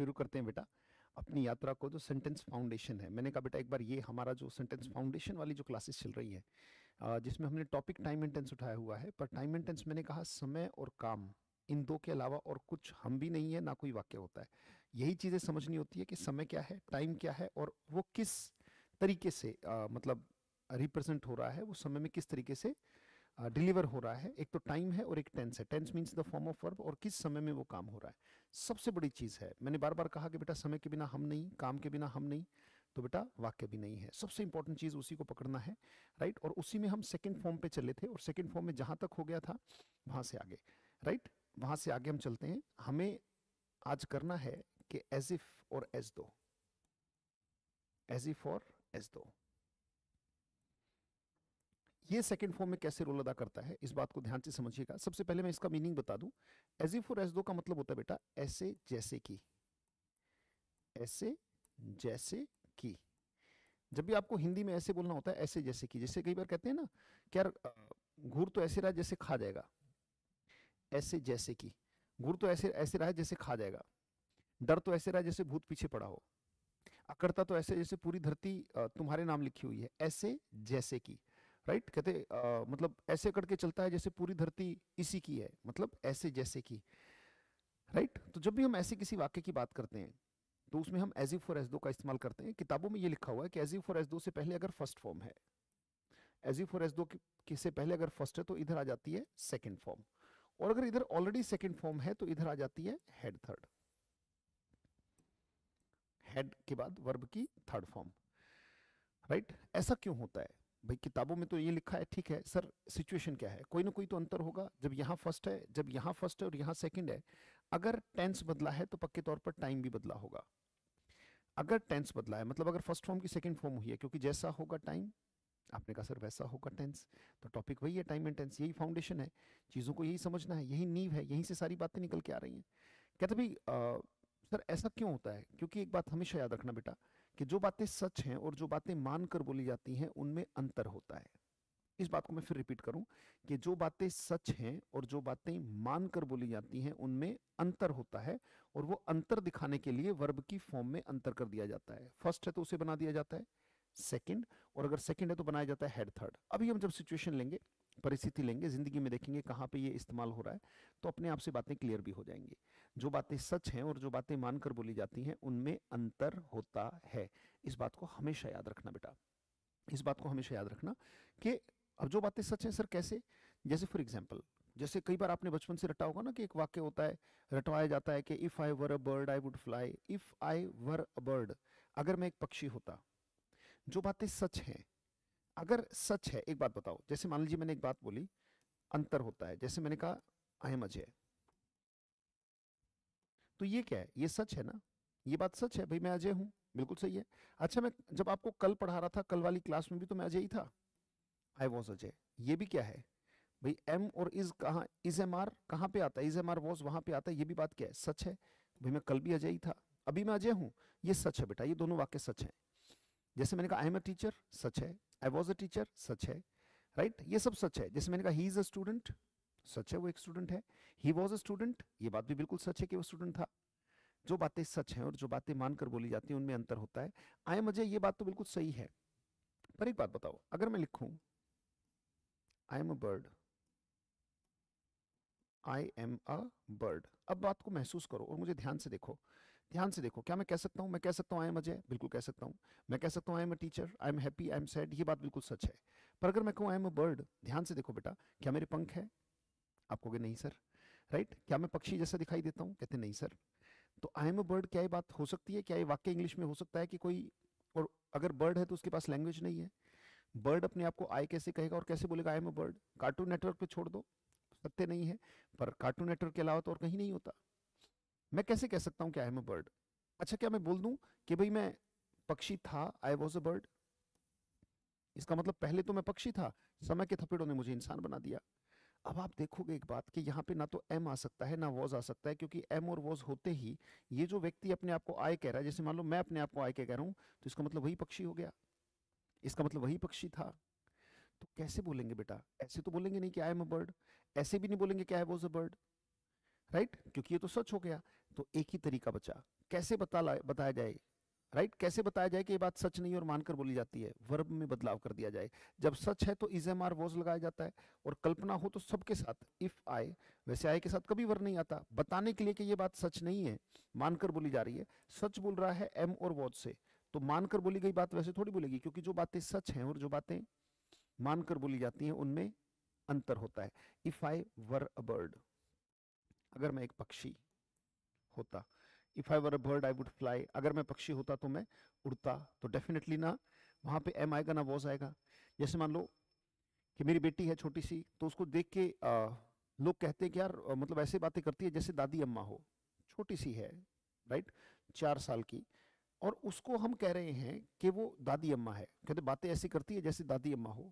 शुरू करते हैं बेटा अपनी यात्रा को, जो सेंटेंस फाउंडेशन है। मैंने कहा बेटा एक बार ये हमारा जो सेंटेंस फाउंडेशन वाली जो क्लासेस चल रही है, जिसमें हमने टॉपिक टाइम एंड टेंस उठाया हुआ है, पर टाइम एंड टेंस मैंने कहा समय और काम, इन दो के अलावा और कुछ हम भी नहीं है, ना कोई वाक्य होता है। यही चीज़ें समझनी होती है कि समय क्या है, टाइम क्या है, और वो किस तरीके से मतलब रिप्रेजेंट हो रहा है, वो समय में किस तरीके से डिलीवर हो रहा है। एक तो टाइम है और एक टेंस है। Tense means the form of verb, और किस समय में वो काम हो रहा है। सबसे बड़ी चीज़ है, मैंने बार बार कहा कि बेटा समय के बिना हम नहीं, काम के बिना हम नहीं, तो बेटा वाक्य भी नहीं है। सबसे इंपॉर्टेंट चीज़ उसी को पकड़ना है, राइट। और उसी में हम सेकंड फॉर्म पे चले थे, और सेकंड फॉर्म में जहाँ तक हो गया था वहाँ से आगे, राइट, वहाँ से आगे हम चलते हैं। हमें आज करना है कि एज इफ और एज दो, एज इफ और एज दो, ये सेकंड फॉर्म में कैसे रोल अदा करता है, इस बात को ध्यान से समझिएगा। सबसे पहले मैं इसका मीनिंग बता दूं। एज इफ और एज दो का मतलब होता है बेटा ऐसे जैसे कि, ऐसे जैसे कि। जब भी आपको हिंदी में ऐसे बोलना होता है, ऐसे जैसे कि, जैसे कई बार कहते हैं ना कि यार घूर तो ऐसे रहा जैसे खा जाएगा, ऐसे जैसे कि। घूर तो ऐसे ऐसे रहा जैसे खा जाएगा। डर तो ऐसे रहा जैसे भूत पीछे पड़ा हो। अकड़ता तो ऐसे जैसे पूरी धरती तुम्हारे नाम लिखी हुई है, ऐसे जैसे कि, राइट। कहते मतलब ऐसे करके चलता है जैसे पूरी धरती इसी की है, मतलब ऐसे जैसे कि, राइट। तो जब भी हम ऐसे किसी वाक्य की बात करते हैं तो उसमें हम एज इफ और एज दो का इस्तेमाल करते हैं। किताबों में ये लिखा हुआ है कि एज इफ और एज दो से पहले अगर फर्स्ट फॉर्म है, एज इफ और एज दो से पहले अगर फर्स्ट है तो इधर आ जाती है सेकंड फॉर्म, और अगर इधर ऑलरेडी सेकंड फॉर्म है तो इधर आ जाती है हेड थर्ड, हेड के बाद वर्ब की थर्ड फॉर्म, राइट। ऐसा क्यों होता है भाई? किताबों में तो ये लिखा है, ठीक है सर, सिचुएशन क्या है? कोई ना कोई तो अंतर होगा। जब यहाँ फर्स्ट है, जब यहाँ फर्स्ट है और यहाँ सेकंड है, अगर टेंस बदला है तो पक्के तौर पर टाइम भी बदला होगा। अगर टेंस बदला है मतलब अगर फर्स्ट फॉर्म की सेकंड फॉर्म हुई है, क्योंकि जैसा होगा टाइम, आपने कहा सर वैसा होगा टेंस, तो टॉपिक वही है, टाइम एंड टेंस। यही फाउंडेशन है, चीज़ों को यही समझना है, यही नींव है, यहीं से सारी बातें निकल के आ रही हैं। कहते भाई सर ऐसा क्यों होता है? क्योंकि एक बात हमेशा याद रखना बेटा, कि जो बातें सच हैं और जो बातें मानकर बोली जाती हैं उनमें अंतर होता है। इस बात को मैं फिर रिपीट करूं कि जो बातें सच हैं और जो बातें मानकर बोली जाती हैं उनमें अंतर होता है, और वो अंतर दिखाने के लिए वर्ब की फॉर्म में अंतर कर दिया जाता है। फर्स्ट है तो उसे बना दिया जाता है सेकंड, और अगर सेकंड है तो बनाया जाता है हेड थर्ड। अभी हम जब सिचुएशन लेंगे, परिस्थिति लेंगे, जिंदगी में देखेंगे कहाँ पे ये इस्तेमाल हो रहा है, तो अपने आप से बातें क्लियर भी हो जाएंगी। जो बातें सच हैं और जो बातें मानकर बोली जाती हैं उनमें अंतर होता है। इस बात को हमेशा याद रखना बेटा, इस बात को हमेशा याद रखना कि अब जो बातें सच हैं सर कैसे? जैसे फॉर एग्जाम्पल, जैसे कई बार आपने बचपन से रटा होगा ना कि एक वाक्य होता है, रटवाया जाता है कि if I were a bird I would fly, if I were a bird, अगर मैं एक पक्षी होता। जो बातें सच हैं, अगर सच है, एक बात बताओ, जैसे मान लीजिए मैंने एक बात बोली, अंतर होता है, जैसे मैंने कहा आई एम अजय, तो ये क्या है? ये सच है ना, ये बात सच है भाई, मैं अजय हूं, बिल्कुल सही है। अच्छा, मैं जब आपको कल पढ़ा रहा था, कल वाली क्लास में भी तो मैं अजय ही था, आई वॉज अजय। ये भी क्या है भाई? एम और इज कहाँ, इज एम आर कहाँ पे आता है? इज एम आर वॉज वहां पे आता है। ये भी बात क्या है? सच है भाई, मैं कल भी अजय ही था, अभी मैं अजय हूँ। ये सच है बेटा, ये दोनों वाक्य सच है। जैसे मैंने कहा आई एम अ टीचर, सच है। आई वॉज अ टीचर, सच है, राइट। ये सब सच है। जैसे मैंने कहा ही इज अ स्टूडेंट, सच है वो एक स्टूडेंट है। ही वॉज अ स्टूडेंट, ये बात भी बिल्कुल सच है कि वो स्टूडेंट था। जो बातें सच हैं और जो बातें मानकर बोली जाती हैं उनमें अंतर होता है। आई एम अजय, ये बात तो बिल्कुल सही है, पर एक बात बताओ, अगर मैं लिखूं आई am a bird, I am a bird, अब बात को महसूस करो और मुझे ध्यान से देखो, ध्यान से देखो। क्या मैं कह सकता हूँ? मैं कह सकता हूँ आई एम अजय, बिल्कुल कह सकता हूँ। मैं कह सकता हूँ आई am a teacher, I am happy, I am sad, ये बात बिल्कुल सच है। पर अगर मैं कहूँ आई एम अ बर्ड, ध्यान से देखो बेटा, क्या मेरे पंख है? आप कहोगे नहीं सर, राइट। क्या मैं पक्षी जैसा दिखाई देता हूँ? कहते नहीं सर। तो आई एम अ बर्ड, क्या ये बात हो सकती है? क्या ये वाक्य इंग्लिश में हो सकता है कि कोई, और अगर बर्ड है तो उसके पास लैंग्वेज नहीं है? बर्ड अपने आप को आई कैसे कहेगा और कैसे बोलेगा आई am a bird? Cartoon network पे छोड़ दो, सत्य नहीं है, पर कार्टून नेटवर्क के अलावा तो और कहीं नहीं होता। मैं कैसे कह सकता हूँ कि आई एम अ बर्ड? अच्छा, क्या मैं बोल दूं कि भाई मैं पक्षी था, आई वॉज अ बर्ड? इसका मतलब पहले तो मैं पक्षी था, समय के थपेड़ों ने मुझे इंसान बना दिया। अब आप देखोगे एक बात कि यहाँ पे ना तो एम आ सकता है ना वॉज आ सकता है, क्योंकि एम और वॉज होते ही ये जो व्यक्ति अपने आप को आय कह रहा है, जैसे मान लो मैं अपने आप को आय कह रहा हूँ, तो इसका मतलब वही पक्षी हो गया, इसका मतलब वही पक्षी था। तो कैसे बोलेंगे बेटा? ऐसे तो बोलेंगे नहीं कि आई एम अ बर्ड, ऐसे भी नहीं बोलेंगे कि आई वॉज अ बर्ड, राइट, क्योंकि ये तो सच हो गया। तो एक ही तरीका बचा, कैसे बताया जाए, राइट, कैसे बताया जाए कि ये बात सच नहीं और मानकर बोली जाती है, वर्ब में बदलाव कर दिया जाए। जब सच है तो इज एम आर वॉज लगाया जाता है, और कल्पना हो तो सबके साथ इफ आई। वैसे आई के साथ कभी वर्ब नहीं आता, बताने के लिए कि ये बात सच नहीं है, मानकर बोली जा रही है। सच बोल रहा है एम और वॉज से, तो मानकर बोली गई बात वैसे थोड़ी बोलेगी, क्योंकि जो बातें सच हैं और जो बातें मानकर बोली जाती हैं उनमें अंतर होता है। If I were a bird, अगर मैं एक पक्षी होता, if I were a bird I would fly, अगर मैं पक्षी होता तो मैं उड़ता, तो डेफिनेटली ना वहां पे एम आएगा ना वॉज आएगा। जैसे मान लो कि मेरी बेटी है छोटी सी, तो उसको देख के लोग कहते हैं कि यार मतलब ऐसे बातें करती है जैसे दादी अम्मा हो, छोटी सी है, राइट, 4 साल की, और उसको हम कह रहे हैं कि वो दादी अम्मा है, कहते बातें ऐसी करती है जैसे दादी अम्मा हो,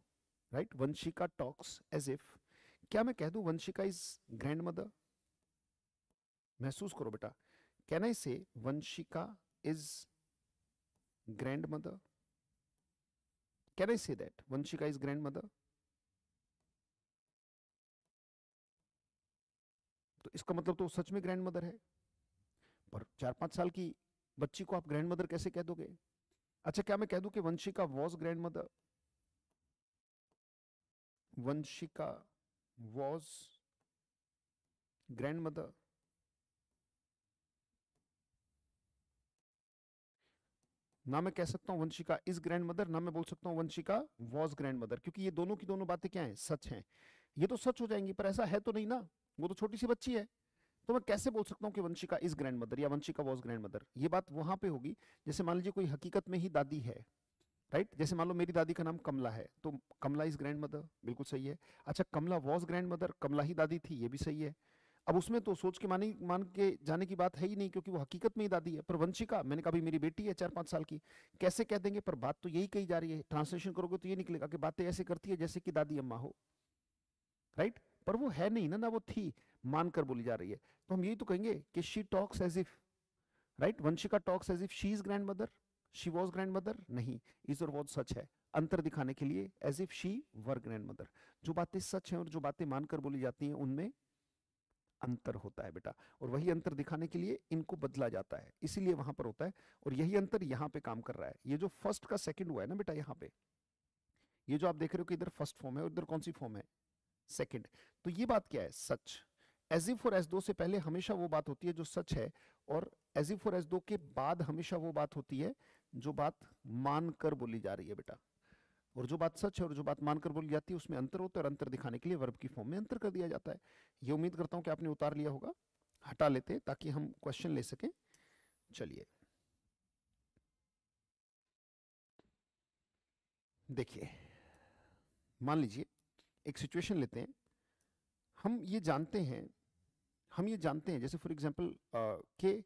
right. Vanshika talks as if, क्या मैं कह दूं वंशिका इज ग्रैंड मदर? महसूस करो बेटा, कैन आई से Vanshika is grand mother? Can I say that Vanshika is grand mother? तो इसका मतलब तो सच में ग्रैंड मदर है, पर 4-5 साल की बच्ची को आप ग्रैंड मदर कैसे कह दोगे? अच्छा, क्या मैं कह दूं कि Vanshika was grand mother? Vanshika was grand mother? ना मैं कह सकता हूं वंशिका इज ग्रैंड मदर, ना मैं बोल सकता हूं वंशिका वॉज ग्रैंड मदर, क्योंकि ये दोनों की दोनों बातें क्या हैं, सच हैं। ये तो सच हो जाएंगी, पर ऐसा है तो नहीं ना, वो तो छोटी सी बच्ची है। तो मैं कैसे बोल सकता हूँ कि वंशिका इज ग्रैंड मदर या वंशिका वॉज ग्रैंड मदर? ये बात वहां पे होगी जैसे मान लीजिए कोई हकीकत में ही दादी है, राइट। जैसे मान लो मेरी दादी का नाम कमला है, तो कमला इज ग्रैंड मदर, बिल्कुल सही है। अच्छा, कमला वॉज ग्रैंड मदर, कमला ही दादी थी, ये भी सही है। अब उसमें तो सोच के मान के जाने की बात है ही नहीं, क्योंकि वो हकीकत में ही दादी है। पर वंशिका, मैंने कहा भाई मेरी बेटी है 4-5 साल की, कैसे कह देंगे? पर बात तो यही कही जा रही है, ट्रांसलेशन करोगे तो ये निकलेगा कि बातें ऐसे करती है जैसे कि दादी अम्मा हो, राइट। पर वो है नहीं ना वो थी, मानकर बोली जा रही है। तो हम यही तो कहेंगे कि she talks as if, right, Vanshika talks as if she is grandmother. She was grandmother नहीं, इज और वॉज सच है, अंतर दिखाने के लिए as if she were grandmother. जो बातें सच हैं और जो बातें मानकर बोली जाती हैं उनमें अंतर होता है बेटा, और वही अंतर दिखाने के लिए इनको बदला जाता है, इसीलिए वहां पर होता है। और यही अंतर यहाँ पे काम कर रहा है। ये जो फर्स्ट का सेकंड हुआ है ना बेटा, यहाँ पे ये जो आप देख रहे हो कि इधर फर्स्ट फॉर्म है और इधर कौन सी फॉर्म है, सेकंड। तो ये बात क्या है, सच। एज इफ और एज दो से पहले हमेशा वो बात होती है जो सच है, और एज इफ और एज दो के बाद हमेशा वो बात होती है जो बात मानकर बोली जा रही है बेटा। और जो बात सच है और जो बात मानकर बोली जाती है उसमें अंतर होता है, और अंतर दिखाने के लिए वर्ब की फॉर्म में अंतर कर दिया जाता है। ये उम्मीद करता हूं कि आपने उतार लिया होगा। हटा लेते हैं ताकि हम क्वेश्चन ले सकें। चलिए देखिए, मान लीजिए एक सिचुएशन लेते हैं। हम ये जानते हैं हम ये जानते हैं जैसे फॉर एग्जांपल कि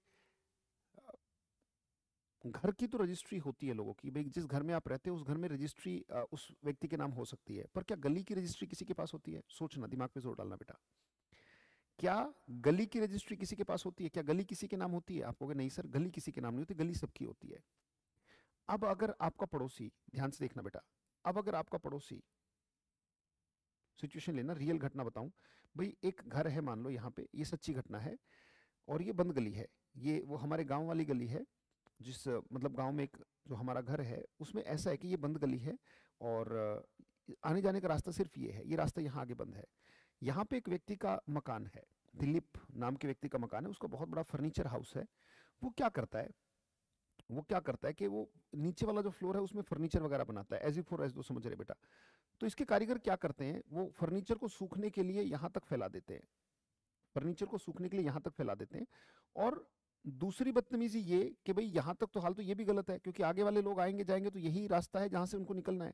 घर की तो रजिस्ट्री होती है लोगों की, भाई जिस घर में आप रहते हो उस घर में रजिस्ट्री उस व्यक्ति के नाम हो सकती है, पर क्या गली की रजिस्ट्री किसी के पास होती है? सोचना, दिमाग पे जोर डालना बेटा। क्या गली की रजिस्ट्री किसी के पास होती है? क्या गली किसी के नाम होती है? आप कहोगे नहीं सर, गली किसी के नाम नहीं होती, गली सबकी होती है। अब अगर आपका पड़ोसी, ध्यान से देखना बेटा, अब अगर आपका पड़ोसी, सिचुएशन लेना, रियल घटना बताऊं, भाई एक घर है मान लो यहाँ पे, ये सच्ची घटना है, और ये बंद गली है, ये वो हमारे गांव वाली गली है, जिस मतलब गांव में एक जो हमारा घर है उसमें ऐसा है कि ये बंद गली है, और आने जाने का रास्ता सिर्फ ये है, ये रास्ता यहाँ आगे बंद है। यहाँ पे एक व्यक्ति का मकान है, दिलीप नाम के व्यक्ति का मकान है, उसका बहुत बड़ा फर्नीचर हाउस है। वो क्या करता है, वो क्या करता है कि वो नीचे वाला जो फ्लोर है उसमें फर्नीचर वगैरह बनाता है, एज इफ और एज दो, समझ रहे बेटा। तो इसके कारीगर क्या करते हैं, वो फर्नीचर को सूखने के लिए यहाँ तक फैला देते हैं, फर्नीचर को सूखने के लिए यहाँ तक फैला देते हैं। और दूसरी बदतमीजी ये कि भाई यहाँ तक तो हाल, तो ये भी गलत है क्योंकि आगे वाले लोग आएंगे जाएंगे तो यही रास्ता है जहां से उनको निकलना है।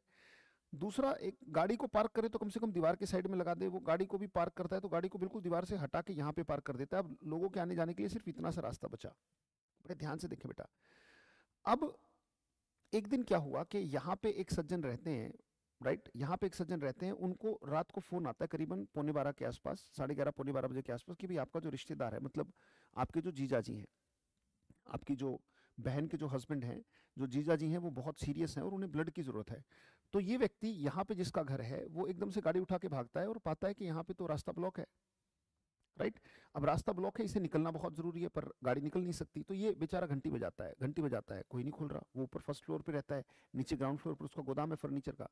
दूसरा, एक गाड़ी को पार्क करे तो कम से कम दीवार के साइड में लगा दे, वो गाड़ी को भी पार्क करता है तो गाड़ी को बिल्कुल दीवार से हटा के यहाँ पे पार्क कर देता है। अब लोगों के आने जाने के लिए सिर्फ इतना सा रास्ता बचा। बड़े ध्यान से देखें बेटा। अब एक दिन क्या हुआ कि यहाँ पे एक सज्जन रहते हैं, राइट, यहाँ पे एक सज्जन रहते हैं, उनको रात को फोन आता है करीबन 11:15 के आसपास, 11:30 11:15 बजे के आसपास, कि भाई आपका जो रिश्तेदार है, मतलब आपके जो जीजा जी हैं, आपकी जो बहन के जो हस्बैंड हैं, जो जीजा जी हैं, वो बहुत सीरियस हैं और उन्हें ब्लड की जरूरत है। तो ये व्यक्ति यहाँ पे जिसका घर है वो एकदम से गाड़ी उठा के भागता है और पाता है कि यहाँ पे तो रास्ता ब्लॉक है। राइट। अब रास्ता ब्लॉक है, इसे निकलना बहुत जरूरी है, पर गाड़ी निकल नहीं सकती, तो ये बेचारा घंटी बजाता है, घंटी बजाता है, कोई नहीं खोल रहा। वो ऊपर फर्स्ट फ्लोर पे रहता है, नीचे ग्राउंड फ्लोर पर उसका गोदाम है फर्नीचर का।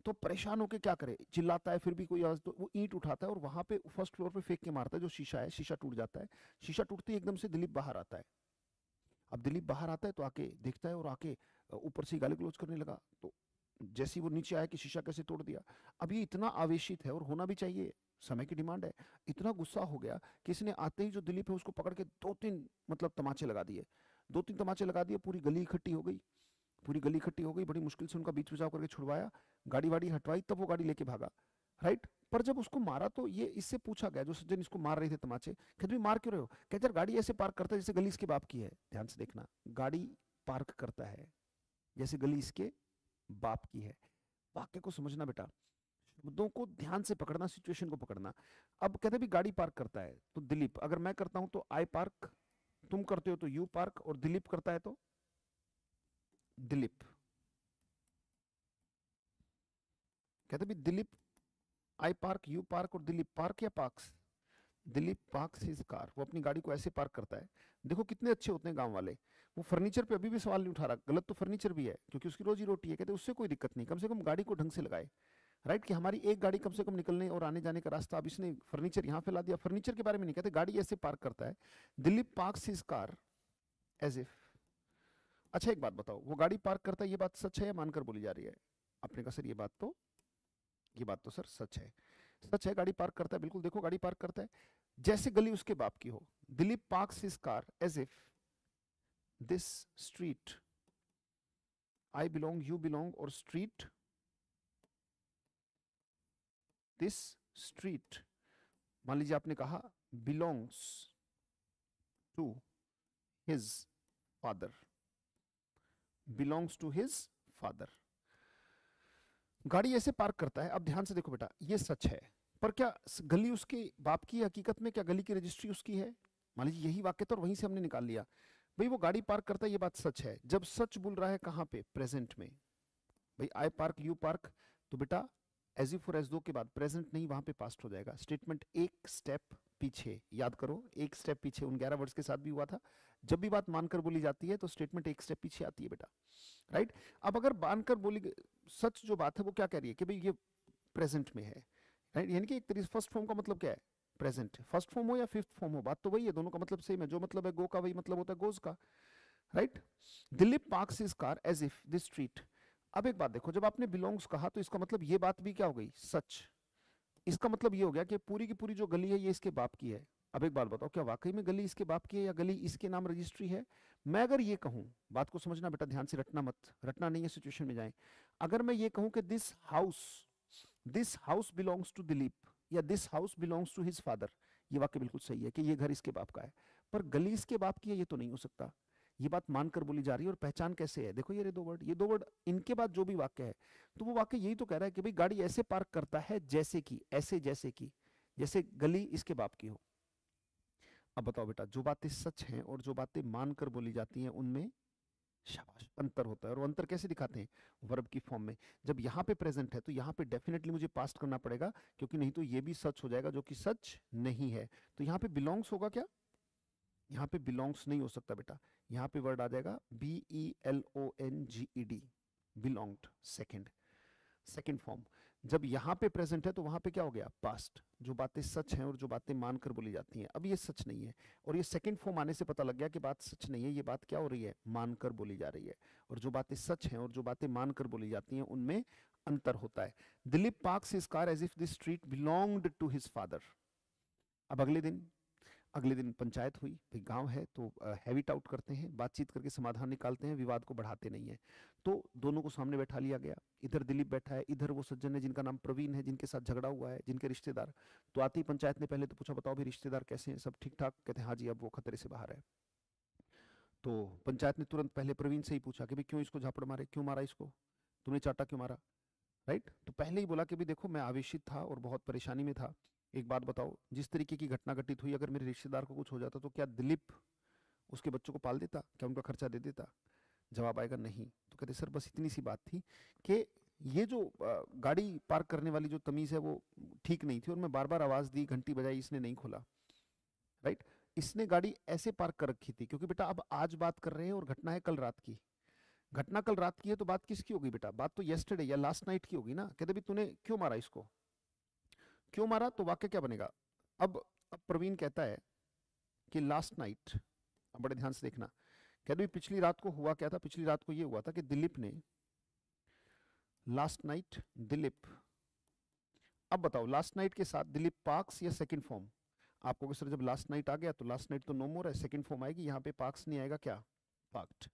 तो परेशान होकर क्या करे, चिल्लाता है, फिर भी कोई आवाज, तो वो ईंट उठाता है और वहां पे फर्स्ट फ्लोर पे फेंक के मारता है, जो शीशा है, शीशा टूट जाता है। शीशा टूटते ही एकदम से दिलीप बाहर आता है। अब दिलीप बाहर आता है तो आके देखता है, और आके ऊपर से गाली गलौज करने लगा। तो जैसे ही वो नीचे आया कि शीशा कैसे तोड़ दिया, अब ये इतना आवेशित है, और होना भी चाहिए, समय की डिमांड है, इतना गुस्सा हो गया कि इसने आते ही जो दिलीप है उसको पकड़ के दो तीन मतलब तमाचे लगा दिए। दो तीन तमाचे लगा दिए, पूरी गली इकट्ठी हो गई, पूरी गली इकट्ठी हो गई, बड़ी मुश्किल से उनका बीच बचाव करके छुड़वाया, गाड़ी वाड़ी हटवाई, तब वो गाड़ी लेके भागा। राइट। पर जब उसको मारा तो ये इससे पूछा गया, जो सज्जन इसको मार रहे थे तमाचे, कहते भाई मार क्यों रहे हो, कहते यार गाड़ी ऐसे पार्क करता है जैसे गली इसके बाप की है। ध्यान से देखना, गाड़ी पार्क करता है जैसे गली इसके बाप की है। वाक्य को समझना बेटा, शब्दों को ध्यान से पकड़ना, सिचुएशन को पकड़ना। अब कहते भी गाड़ी पार्क करता है तो दिलीप, अगर मैं करता हूं तो आई पार्क, तुम करते हो तो यू पार्क, और दिलीप करता है तो दिलीप। कहते भी दिलीप आई पार्क, यू पार्क, और दिलीप पार्क या parks, Dilip parks his car, वो अपनी गाड़ी को ऐसे पार्क करता है। देखो कितने अच्छे होते हैं गांव वाले, वो फर्नीचर पे अभी भी सवाल नहीं उठा रहा, गलत तो फर्नीचर भी है क्योंकि उसकी रोजी रोटी है, कहते उससे कोई दिक्कत नहीं, कम से कम गाड़ी को ढंग से लगाए। राइट, कि हमारी एक गाड़ी कम से कम निकलने और आने जाने का रास्ता, अब इसने फर्नीचर यहाँ फैला दिया। फर्नीचर के बारे में नहीं कहते, गाड़ी ऐसे पार्क करता है। Dilip parks his car as if. अच्छा एक बात बताओ, वो गाड़ी पार्क करता है, ये बात सच है या मानकर बोली जा रही है? आपने कहा सर ये बात तो सर सच है। सच है, गाड़ी पार्क करता है, बिल्कुल। देखो गाड़ी पार्क करता है जैसे गली उसके बाप की हो। Dilip parks his car as if this street, I belong, you belong, और स्ट्रीट, दिस स्ट्रीट, मान लीजिए आपने कहा belongs to his father, belongs to his father. गाड़ी ऐसे पार्क करता है। अब ध्यान से देखो बेटा, ये सच है, पर क्या गली उसके बाप की है? हकीकत में क्या गली की रजिस्ट्री उसकी है? मान लीजिए यही वाक्य था और वहीं से हमने निकाल लिया, भाई वो गाड़ी पार्क करता है, ये बात सच है। जब सच बोल रहा है कहां पे? प्रेजेंट में। भाई आई पार्क, यू पार्क, तो बेटा एज इफ और एज दो के बाद प्रेजेंट नहीं, वहां पे पास्ट हो जाएगा। स्टेटमेंट एक स्टेप पीछे, याद करो, एक स्टेप पीछे उन 11 वर्ड्स के साथ भी हुआ था। जब भी बात मानकर बोली जाती है तो स्टेटमेंट एक स्टेप पीछे आती है बेटा। राइट। अब अगर मानकर बोली, सच जो बात है वो क्या कह रही है कि भाई ये प्रेजेंट में है। राइट, यानी कि एक तरीके से फर्स्ट फॉर्म का मतलब क्या है? प्रेजेंट। फर्स्ट फॉर्म हो या फिफ्थ फॉर्म हो, बात तो वही है, दोनों का मतलब सेम है। जो मतलब है गो का, वही मतलब होता है गोज का। Right. Dilip parks his car as if this street. अब एक बात देखो, जब आपने बिलोंग्स कहा तो इसका मतलब ये बात भी क्या हो गई? सच। इसका मतलब ये हो गया कि पूरी की पूरी जो गली है ये इसके बाप की है। अब एक बात बताओ, क्या वाकई में गली इसके बाप की है या गली इसके नाम रजिस्ट्री है? मैं अगर ये कहूं, बात को समझना बेटा, ध्यान से रटना मत, रटना नहीं है, सिचुएशन में जाए। अगर मैं ये कहूं कि this house belongs to Dilip, या this house belongs to his father, ये वाक्य बिल्कुल सही है कि ये घर इसके बाप का है। पर गली इसके बाप की है, ये तो नहीं हो सकता। ये बात मानकर बोली जा रही है, और पहचान कैसे है? देखो ये दो वर्ड इनके बाद जो भी वाक्य है, तो वो वाक्य यही तो कह रहा है कि भाई गाड़ी ऐसे पार्क करता है जैसे कि, ऐसे जैसे कि, जैसे गली इसके बाप की हो। अब बताओ बेटा, जो बातें सच हैं और जो बातें मानकर बोली जाती हैं उनमें शाबाश अंतर होता है। और वो अंतर कैसे दिखाते हैं? वर्ब की फॉर्म में। जब यहाँ पे प्रेजेंट है तो यहाँ पे डेफिनेटली मुझे पास्ट करना पड़ेगा, क्योंकि नहीं तो ये भी सच हो जाएगा जो कि सच नहीं है। तो यहाँ पे बिलोंग्स होगा क्या? यहाँ पे बिलोंग्स नहीं हो सकता बेटा, यहाँ पे वर्ड आ जाएगा BELONGED, belonged, second, second form. जब यहाँ पे प्रेजेंट है तो वहां पे क्या हो गया? पास्ट। जो बातें सच हैं और जो बातें मानकर बोली जाती हैं, अब ये सच नहीं है, और ये सेकंड फॉर्म आने से पता लग गया कि बात सच नहीं है, ये बात क्या हो रही है? मानकर बोली जा रही है। और जो बातें सच हैं और जो बातें मानकर बोली जाती हैं उनमें अंतर होता है। Dilip parks his car as if this street belonged to his father. अब अगले दिन पंचायत हुई, भाई गांव है तो हैविट आउट करते हैं, बातचीत करके समाधान निकालते हैं, विवाद को बढ़ाते नहीं है। तो दोनों को सामने बैठा लिया गया, इधर दिलीप बैठा है, इधर वो सज्जन है जिनका नाम प्रवीण है, जिनके साथ झगड़ा हुआ है, जिनके रिश्तेदार। तो आती पंचायत ने पहले तो पूछा, बताओ भी रिश्तेदार कैसे हैं, सब ठीक ठाक? कहते हैं हाँ जी, अब वो खतरे से बाहर है। तो पंचायत ने तुरंत पहले प्रवीण से ही पूछा कि भाई क्यों इसको झापड़ मारे, क्यों मारा इसको, तुमने चाटा क्यों मारा? राइट। तो पहले ही बोला कि भी देखो मैं आवेशित था और बहुत परेशानी में था, एक बात बताओ, जिस तरीके की घटना घटित हुई, अगर मेरे रिश्तेदार को कुछ हो जाता तो क्या दिलीप उसके बच्चों को पाल देता, क्या उनका खर्चा दे देता? जवाब आएगा नहीं। तो कहते सर बस इतनी सी बात थी कि ये जो गाड़ी पार्क करने वाली जो तमीज है वो ठीक नहीं थी, और मैं बार बार आवाज दी, घंटी बजाई, इसने नहीं खोला। राइट। इसने गाड़ी ऐसे पार्क कर रखी थी, क्योंकि बेटा अब आज बात कर रहे हैं और घटना है कल रात की। घटना कल रात की है तो बात किसकी होगी बेटा? बात तो यस्टरडे या लास्ट नाइट की होगी ना। कहते भी तूने क्यों मारा इसको, क्यों मारा, तो वाक्य क्या बनेगा? अब प्रवीण कहता है कि लास्ट नाइट, अब बड़े ध्यान से देखना, कहते भी पिछली रात को हुआ क्या था? पिछली रात को ये हुआ था कि दिलीप ने, लास्ट नाइट दिलीप, अब बताओ लास्ट नाइट के साथ दिलीप पार्क्स या सेकंड फॉर्म? आपको सर जब लास्ट नाइट आ गया तो लास्ट नाइट तो नो मोर है, सेकंड फॉर्म आएगी, यहाँ पे पार्क्स नहीं आएगा, क्या पार्क्ड।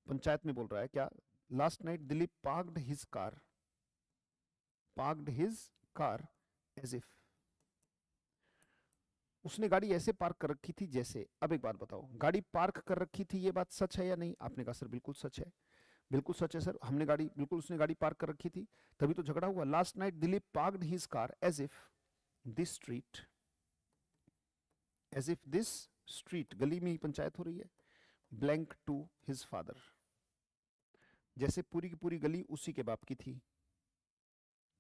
पंचायत में बोल रहा है क्या? Last night Dilip parked his car, parked his car as if, उसने गाड़ी ऐसे पार्क कर रखी थी जैसे। अब एक बात बताओ, गाड़ी पार्क कर रखी थी, ये बात सच है या नहीं? आपने कहा सर बिल्कुल सच है। बिल्कुल सच है सर, हमने गाड़ी बिल्कुल, उसने गाड़ी पार्क कर रखी थी, तभी तो झगड़ा हुआ। Last night Dilip parked his car as if this street, as if this street, गली में ही पंचायत हो रही है, ब्लैंक टू हिज फादर, जैसे पूरी की पूरी गली उसी के बाप की थी,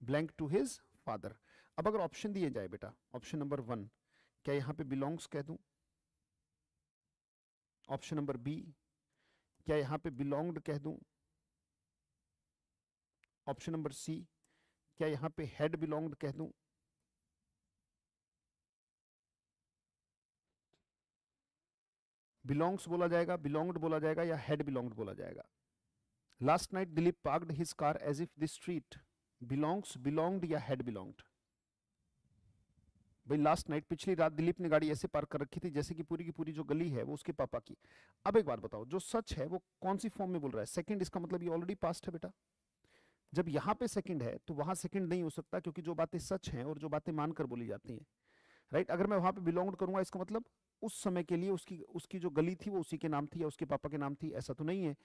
ब्लैंक टू हिज फादर। अब अगर ऑप्शन दिए जाए बेटा, ऑप्शन नंबर 1, क्या यहां पे बिलोंग्स कह दूं? ऑप्शन नंबर बी, क्या यहां पे बिलोंग्ड कह दूं? ऑप्शन नंबर सी, क्या यहां पे हेड बिलोंग्ड कह दूं? बिलोंग्स बोला जाएगा, बिलोंग्ड बोला जाएगा, या हेड बिलोंग्ड बोला जाएगा? Last night Dilip parked his car as if this street belongs, belonged या हेड बिलोंग्ड? भाई लास्ट नाइट, पिछली रात दिलीप ने गाड़ी ऐसे पार्क कर रखी थी जैसे कि पूरी की पूरी जो गली है वो उसके पापा की। अब एक बात बताओ, जो सच है वो कौन सी फॉर्म में बोल रहा है? सेकंड, इसका मतलब ये ऑलरेडी पास्ट है बेटा। जब यहां पे सेकंड है तो वहां सेकंड नहीं हो सकता, क्योंकि जो बातें सच हैं और जो बातें मानकर बोली जाती हैं, राइट। अगर मैं वहां पे बिलोंग करूंगा, इसका मतलब उस समय के लिए उसकी उसकी जो गली थी वो उसी के नाम थी या उसके पापा के नाम थी, ऐसा तो नहीं है।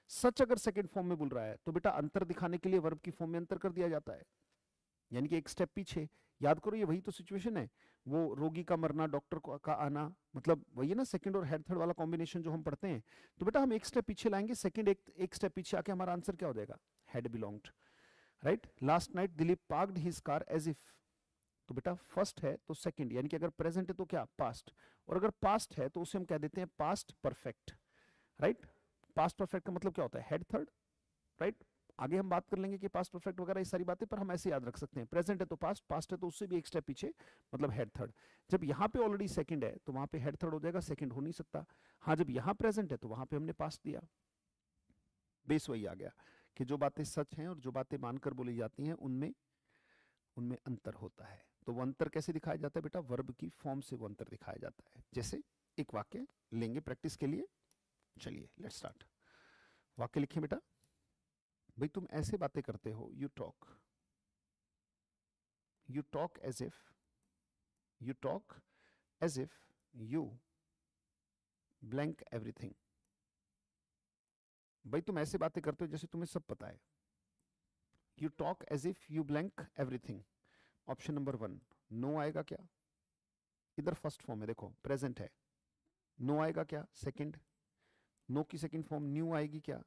सच अगर सेकंड फॉर्म में बोल रहा है तो बेटा अंतर दिखाने के लिए वर्ब की फॉर्म में अंतर कर दिया जाता है, यानी कि एक स्टेप पीछे। याद करो, ये वही तो सिचुएशन है, वो रोगी का मरना, डॉक्टर का आना, मतलब वही है ना सेकंड और हेड थर्ड वाला कॉम्बिनेशन जो हम पढ़ते हैं। तो बेटा हम एक स्टेप पीछे लाएंगे, सेकंड एक स्टेप पीछे आके हमारा आंसर क्या हो जाएगा? Had belonged, right. Last night Dilip parked his car as if, तो बेटा फर्स्ट है तो सेकंड, यानी कि अगर प्रेजेंट है तो क्या? पास्ट। और अगर पास्ट है तो उसे हम कह देते हैं past perfect, right. Past perfect का मतलब क्या होता है? Head third, right. आगे हम बात कर लेंगे कि पास्ट परफेक्ट वगैरह ये सारी बातें, पर हम ऐसे याद रख सकते हैं, प्रेजेंट है तो पास्ट, पास्ट है तो उससे भी एक स्टेप पीछे, मतलब हेड थर्ड। जब यहाँ पे ऑलरेडी सेकंड है तो वहां पे हेड थर्ड हो जाएगा, सेकंड हो नहीं सकता। हाँ, जब यहाँ प्रेजेंट है तो वहां पे हमने पास्ट दिया। बेस वही आ गया कि जो बातें सच हैं और जो बातें मानकर बोली जाती हैं उनमें उनमें अंतर होता है। तो वो अंतर कैसे दिखाया जाता है बेटा? वर्ब की फॉर्म से वो अंतर दिखाया जाता है। जैसे एक वाक्य लेंगे प्रैक्टिस के लिए, चलिए लेट्स स्टार्ट। वाक्य लिखें बेटा। भाई तुम ऐसे बातें करते हो, you talk as if, you talk as if you blank everything. भाई तुम ऐसे बातें करते हो जैसे तुम्हें सब पता है। You talk as if you blank everything. Option number 1, know आएगा क्या? इधर फर्स्ट फॉर्म है, देखो प्रेजेंट है, नो आएगा क्या? सेकंड, नो की सेकंड फॉर्म न्यू आएगी क्या?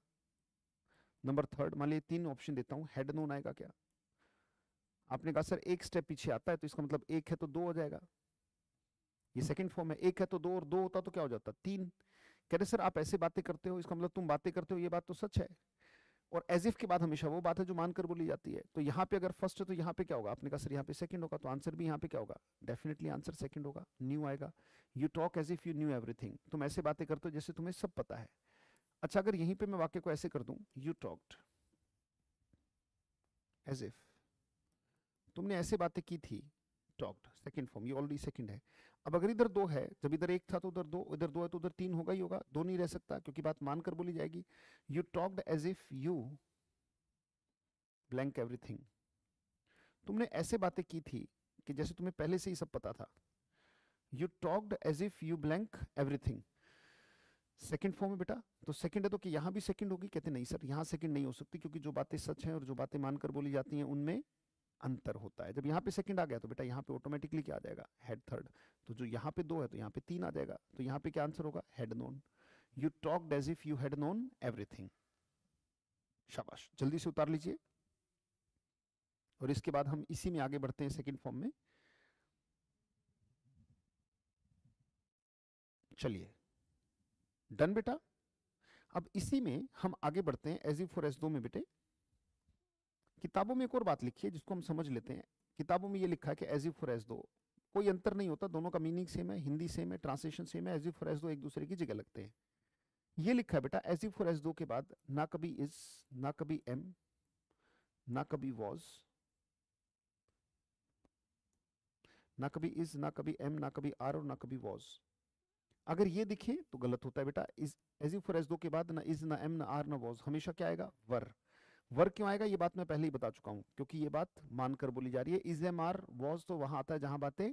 नंबर थर्ड, मान लीजिए 3 ऑप्शन देता हूं, हेड नोन आएगा क्या? आपने कहा सर एक स्टेप पीछे आता है, तो इसका मतलब एक है तो 2 हो जाएगा। ये सेकंड फॉर्म है, एक है तो 2 और 2 होता तो क्या हो जाता? 3। कह रहे सर आप ऐसे बातें करते हो, इसका मतलब तुम बातें करते हो, ये बात तो सच है। और एज इफ के बाद हमेशा वो बात है जो मानकर बोली जाती है। तो यहाँ पे अगर फर्स्ट है तो यहाँ पे क्या होगा? आपने कहा सर यहाँ पे सेकंड होगा, तो आंसर भी यहाँ पे क्या होगा? डेफिनेटली आंसर सेकंड होगा, न्यू आएगा। You talk as if you knew everything, तुम ऐसे बातें करते हो जैसे तुम्हें सब पता है। अच्छा, अगर यहीं पे मैं वाक्य को ऐसे कर दूं, यू टॉक्ड एज इफ, तुमने ऐसे बातें की थी, टॉक्ड सेकंड फॉर्म, ये ऑलरेडी सेकंड है। अब अगर इधर 2 है, जब इधर 1 था तो उधर 2, इधर 2 है तो उधर 3 होगा ही होगा, 2 नहीं रह सकता क्योंकि बात मानकर बोली जाएगी। You talked as if you blank everything, तुमने ऐसे बातें की थी कि जैसे तुम्हें पहले से ही सब पता था। You talked as if you blank everything, second form है बेटा, तो सेकंड है तो कि यहां भी सेकंड होगी? कहते नहीं सर यहां सेकंड नहीं हो सकती, क्योंकि जो बातें सच हैं और जो बातें मानकर बोली जाती हैं उनमें अंतर होता है। जब यहाँ पे सेकंड आ गया तो बेटा यहाँ पे ऑटोमेटिकली क्या आ जाएगा? Head third. तो जो यहाँ पे 2 है तो यहाँ पे 3 आ जाएगा, तो यहाँ पे क्या आंसर होगा? Had known. You talked as if you had known everything. शाबाश, जल्दी से उतार लीजिए। और इसके बाद हम इसी में आगे बढ़ते हैं सेकंड फॉर्म में। चलिए डन बेटा। अब इसी में हम आगे बढ़ते हैं एज इफ और एस दो में बेटे। किताबों में एक और बात लिखी है जिसको हम समझ लेते हैं। किताबों में ये लिखा है कि एज इफ और एस दो कोई अंतर नहीं होता, दोनों का मीनिंग सेम है, हिंदी सेम है, ट्रांसलेशन सेम है, एज इफ और एस दो एक दूसरे की जगह लगते हैं। ये लिखा है बेटा एज इफ और एस दो के बाद ना कभी इज, ना कभी एम, ना कभी वॉज, ना कभी इज, ना कभी एम, ना कभी आर और ना कभी वॉज। अगर ये दिखे तो गलत होता है बेटा। इज एज इफ और एस दो के बाद ना इज, ना एम, ना आर, ना वॉज, हमेशा क्या आएगा? वर। वर क्यों आएगा ये बात मैं पहले ही बता चुका हूं, क्योंकि ये बात मानकर बोली जा रही है। इज, एम, आर, वॉज तो वहां आता है जहां बातें,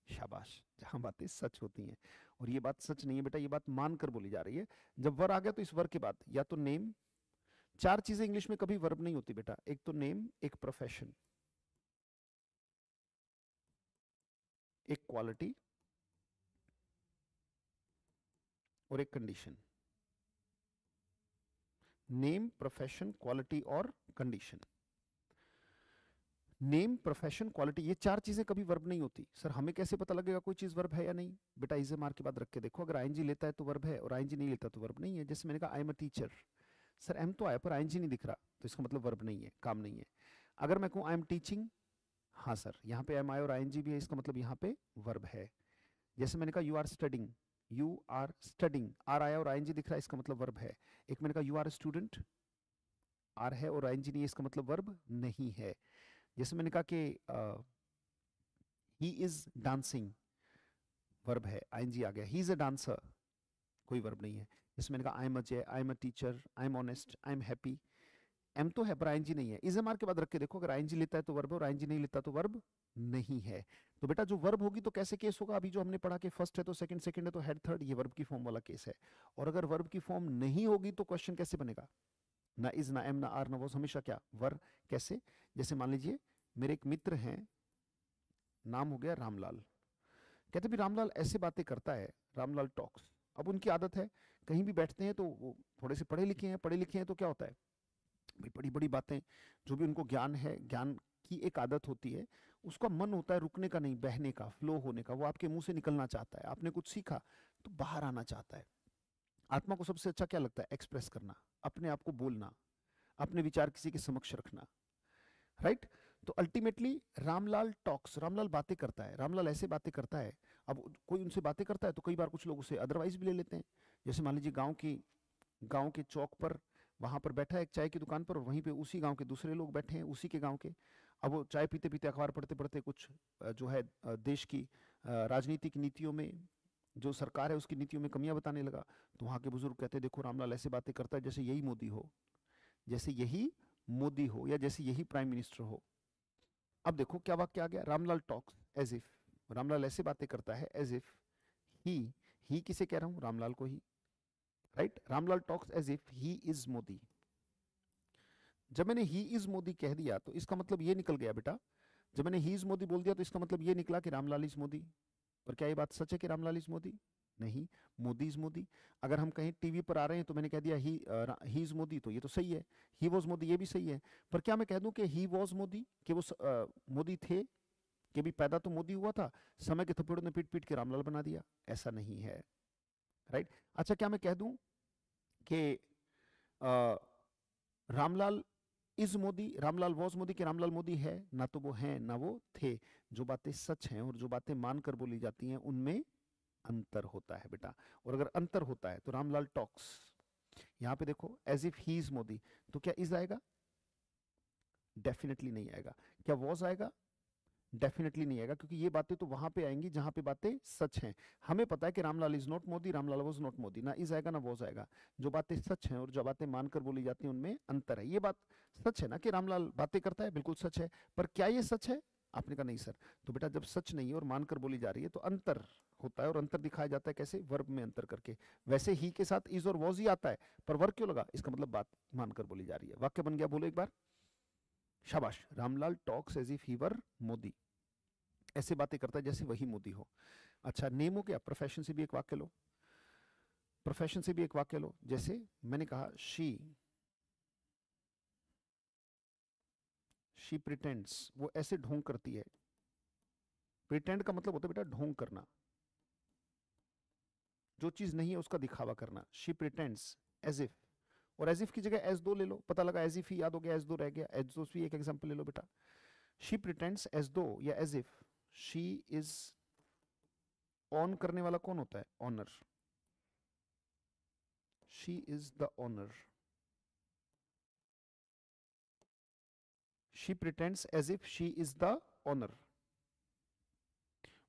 शाबाश, जहां बातें सच होती हैं। और ये बात सच नहीं है बेटा, ये बात मानकर बोली जा रही है। जब वर आ गया तो इस वर के बाद या तो नेम, चार चीजें इंग्लिश में कभी वर्ब नहीं होती बेटा, एक तो नेम, एक प्रोफेशन, एक क्वालिटी और एक कंडीशन। नेम, प्रोफेशन, क्वालिटी और कंडीशन। नेम, प्रोफेशन, क्वालिटी, ये चार चीजें कभी वर्ब नहीं होती। सर हमें कैसे पता लगेगा कोई चीज वर्ब है या नहीं? बेटा इसे मार के बाद रख के देखो, अगर आईएनजी लेता है तो वर्ब है और आईएनजी नहीं लेता तो वर्ब नहीं है। जैसे मैंने कहा I am a teacher, sir am तो आया पर आईएनजी नहीं दिख रहा, तो इसका मतलब वर्ब नहीं है, काम नहीं है। अगर मैं कहूँ आई एम टीचिंग, हाँ सर यहाँ पे एम आई और आईएनजी भी है, इसका मतलब यहाँ पे वर्ब है। जैसे मैंने कहा you are studying, you are studying, are आया और आईएनजी दिख रहा है, इसका मतलब वर्ब है। एक मैंने कहा यू आर स्टूडेंट, आर है और आईएनजी नहीं है, इसका मतलब वर्ब नहीं है। जैसे मैंने कहा कि ही इज डांसिंग, वर्ब है, आईएनजी आ गया। ही इज अ डांसर, कोई वर्ब नहीं है। जैसे मैंने कहा I am Ajay, I am a teacher, I am honest, I am happy, am तो है पर आईएनजी नहीं है। इज एम आर के बाद रख के देखो, अगर आईएनजी लेता है तो वर्ब है और आईएनजी नहीं लेता तो वर्ब नहीं है। तो बेटा जो वर्ब होगी तो कैसे केस होगा? अभी जो हमने पढ़ा कि फर्स्ट है तो सेकंड, सेकंड है तो हेड, थर्ड, ये वर्ब की फॉर्म वाला केस है। और अगर वर्ब की फॉर्म नहीं होगी तो क्वेश्चन कैसे बनेगा? ना इज, ना एम, ना आर, ना वॉज, हमेशा क्या? वर। कैसे? जैसे मान लीजिए मेरे एक मित्र हैं, नाम हो गया रामलाल, कहते भी रामलाल ऐसे बातें करता है, रामलाल टॉक्स। अब उनकी आदत है कहीं भी बैठते हैं तो वो थोड़े से पढ़े लिखे हैं, पढ़े लिखे हैं तो क्या होता है भाई, बड़ी बड़ी बातें, जो भी उनको ज्ञान है, ज्ञान की एक आदत होती है, उसका मन होता है रुकने का नहीं, बहने का, फ्लो होने का। वो आपके मुंह से निकलना चाहता है, आपने कुछ सीखा तो बाहर आना चाहता है। आत्मा को सबसे अच्छा क्या लगता है? एक्सप्रेस करना, अपने आप को बोलना, अपने विचार किसी के समक्ष रखना, राइट? तो अल्टीमेटली रामलाल टॉक्स, रामलाल बातें करता है, रामलाल ऐसे बातें करता है। अब कोई उनसे बातें करता है तो कई बार कुछ लोग उसे अदरवाइज भी ले लेते हैं। जैसे मान लीजिए गांव के चौक पर, वहां पर बैठा है एक चाय की दुकान पर, और वहीं पे उसी गांव के दूसरे लोग बैठे हैं, उसी के गांव के। अब वो चाय पीते पीते, अखबार पढ़ते पढ़ते कुछ जो है देश की राजनीतिक नीतियों में, जो सरकार है उसकी नीतियों में कमियां बताने लगा। तो वहां के बुजुर्ग कहते हैं देखो रामलाल ऐसे बातें करता है जैसे यही मोदी हो, जैसे यही मोदी हो, या जैसे यही प्राइम मिनिस्टर हो। अब देखो क्या वाक्य आ गया, Ramlal talks as if, Ramlal ऐसे बातें करता है एज इफ ही किसे कह रहा हूं? रामलाल को ही, right? Ramlal talks as if he is Modi. जब मैंने ही इज मोदी कह दिया तो इसका मतलब ये निकल गया बेटा, जब मैंने ही इज मोदी बोल दिया तो इसका मतलब ये निकला कि रामलाल इज मोदी। पर क्या ये बात सच है कि रामलाल इज मोदी? नहीं, मोदी इज मोदी। अगर हम कहीं टीवी पर आ रहे हैं तो मैंने कह दिया ही इज मोदी, तो ये तो सही है। ही वॉज मोदी, ये भी सही है। पर क्या मैं कह दूं कि ही वॉज मोदी, कि वो मोदी थे, कि भी पैदा तो मोदी हुआ था, समय के थप्पड़ों ने पीट पीट के रामलाल बना दिया? ऐसा नहीं है, राइट? अच्छा, क्या मैं कह दूं कि रामलाल इज मोदी, रामलाल वॉज मोदी, कि रामलाल मोदी है? ना तो वो हैं ना वो थे। जो बातें सच हैं और जो बातें मानकर बोली जाती हैं उनमें अंतर होता है बेटा। और अगर अंतर होता है तो रामलाल टॉक्स, यहां पे देखो as if he is Modi, तो क्या इज आएगा? डेफिनेटली नहीं आएगा। क्या वॉज आएगा? डेफिनेटली नहीं आएगा, क्योंकि ये बातें तो वहां पे आएंगी जहां पे बातें सच हैं। हमें पता है कि Ramlal is not Modi, Ramlal was not Modi, ना इज आएगा ना वॉज आएगा। जो बातें सच हैं और जो बातें मानकर बोली जाती हैं उनमें अंतर है। ये बात सच है ना कि रामलाल बातें करता है, बिल्कुल सच है। पर क्या ये सच है? आपने कहा नहीं सर। तो बेटा जब सच नहीं है और मानकर बोली जा रही है तो अंतर होता है, और अंतर दिखाया जाता है कैसे? वर्ब में अंतर करके। वैसे ही के साथ इज और वॉज ही आता है, पर वर्ब क्यों लगा? इसका मतलब बात मानकर बोली जा रही है। वाक्य बन गया, बोलो एक बार, शाबाश। Ramlal talks as if he were Modi, ऐसे बातें करता है जैसे वही मोदी हो। अच्छा, नेम हो गया। प्रोफेशन से भी एक वाक्य लो, प्रोफेशन से भी एक वाक्य लो। जैसे मैंने कहा शी प्रिटेंड्स, वो ऐसे ढोंग करती है। प्रिटेंड का मतलब होता है बेटा ढोंग करना, जो चीज नहीं है उसका दिखावा करना, शी प्रिटेंड्स एज इफ, और एज इफ की जगह एज दो ले लो, पता लगा एज इफ ही याद हो गया, एज दो रह गया, एज दो भी एक एग्जांपल ले लो बेटा। शी प्रिटेंड्स एज दो या as if she is on, करने वाला कौन होता है? Owner, she is the owner. She pretends as if she is the owner,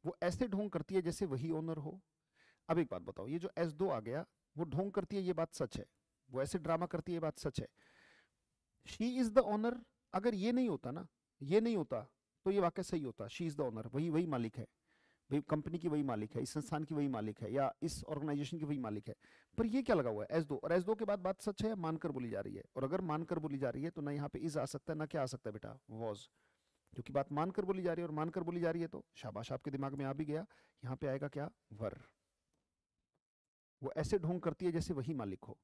वो ऐसे ढोंग करती है जैसे वही ओनर हो। अब एक बात बताओ, ये जो एस दो आ गया, वो ढोंग करती है ये बात सच है, वो ऐसे ड्रामा करती है ये बात सच है। शी इज द ओनर, अगर ये नहीं होता ना, ये नहीं होता तो ये वाक्य सही होता, शी इज द ओनर, वही वही मालिक है, वही कंपनी की वही मालिक है, इस संस्थान की वही मालिक है, या इस ऑर्गेनाइजेशन की वही मालिक है। पर ये क्या लगा हुआ है? एस दो, और एस दो के बाद बात सच है, मानकर बोली जा रही है, और अगर मानकर बोली जा रही है तो ना यहाँ पे इज आ सकता है ना क्या आ सकता है बेटा, वॉज, क्योंकि बात मानकर बोली जा रही है, और मानकर बोली जा रही है तो शाबाश आपके दिमाग में आ भी गया, यहाँ पे आएगा क्या? वर। वो ऐसे ढोंग करती है जैसे वही मालिक हो।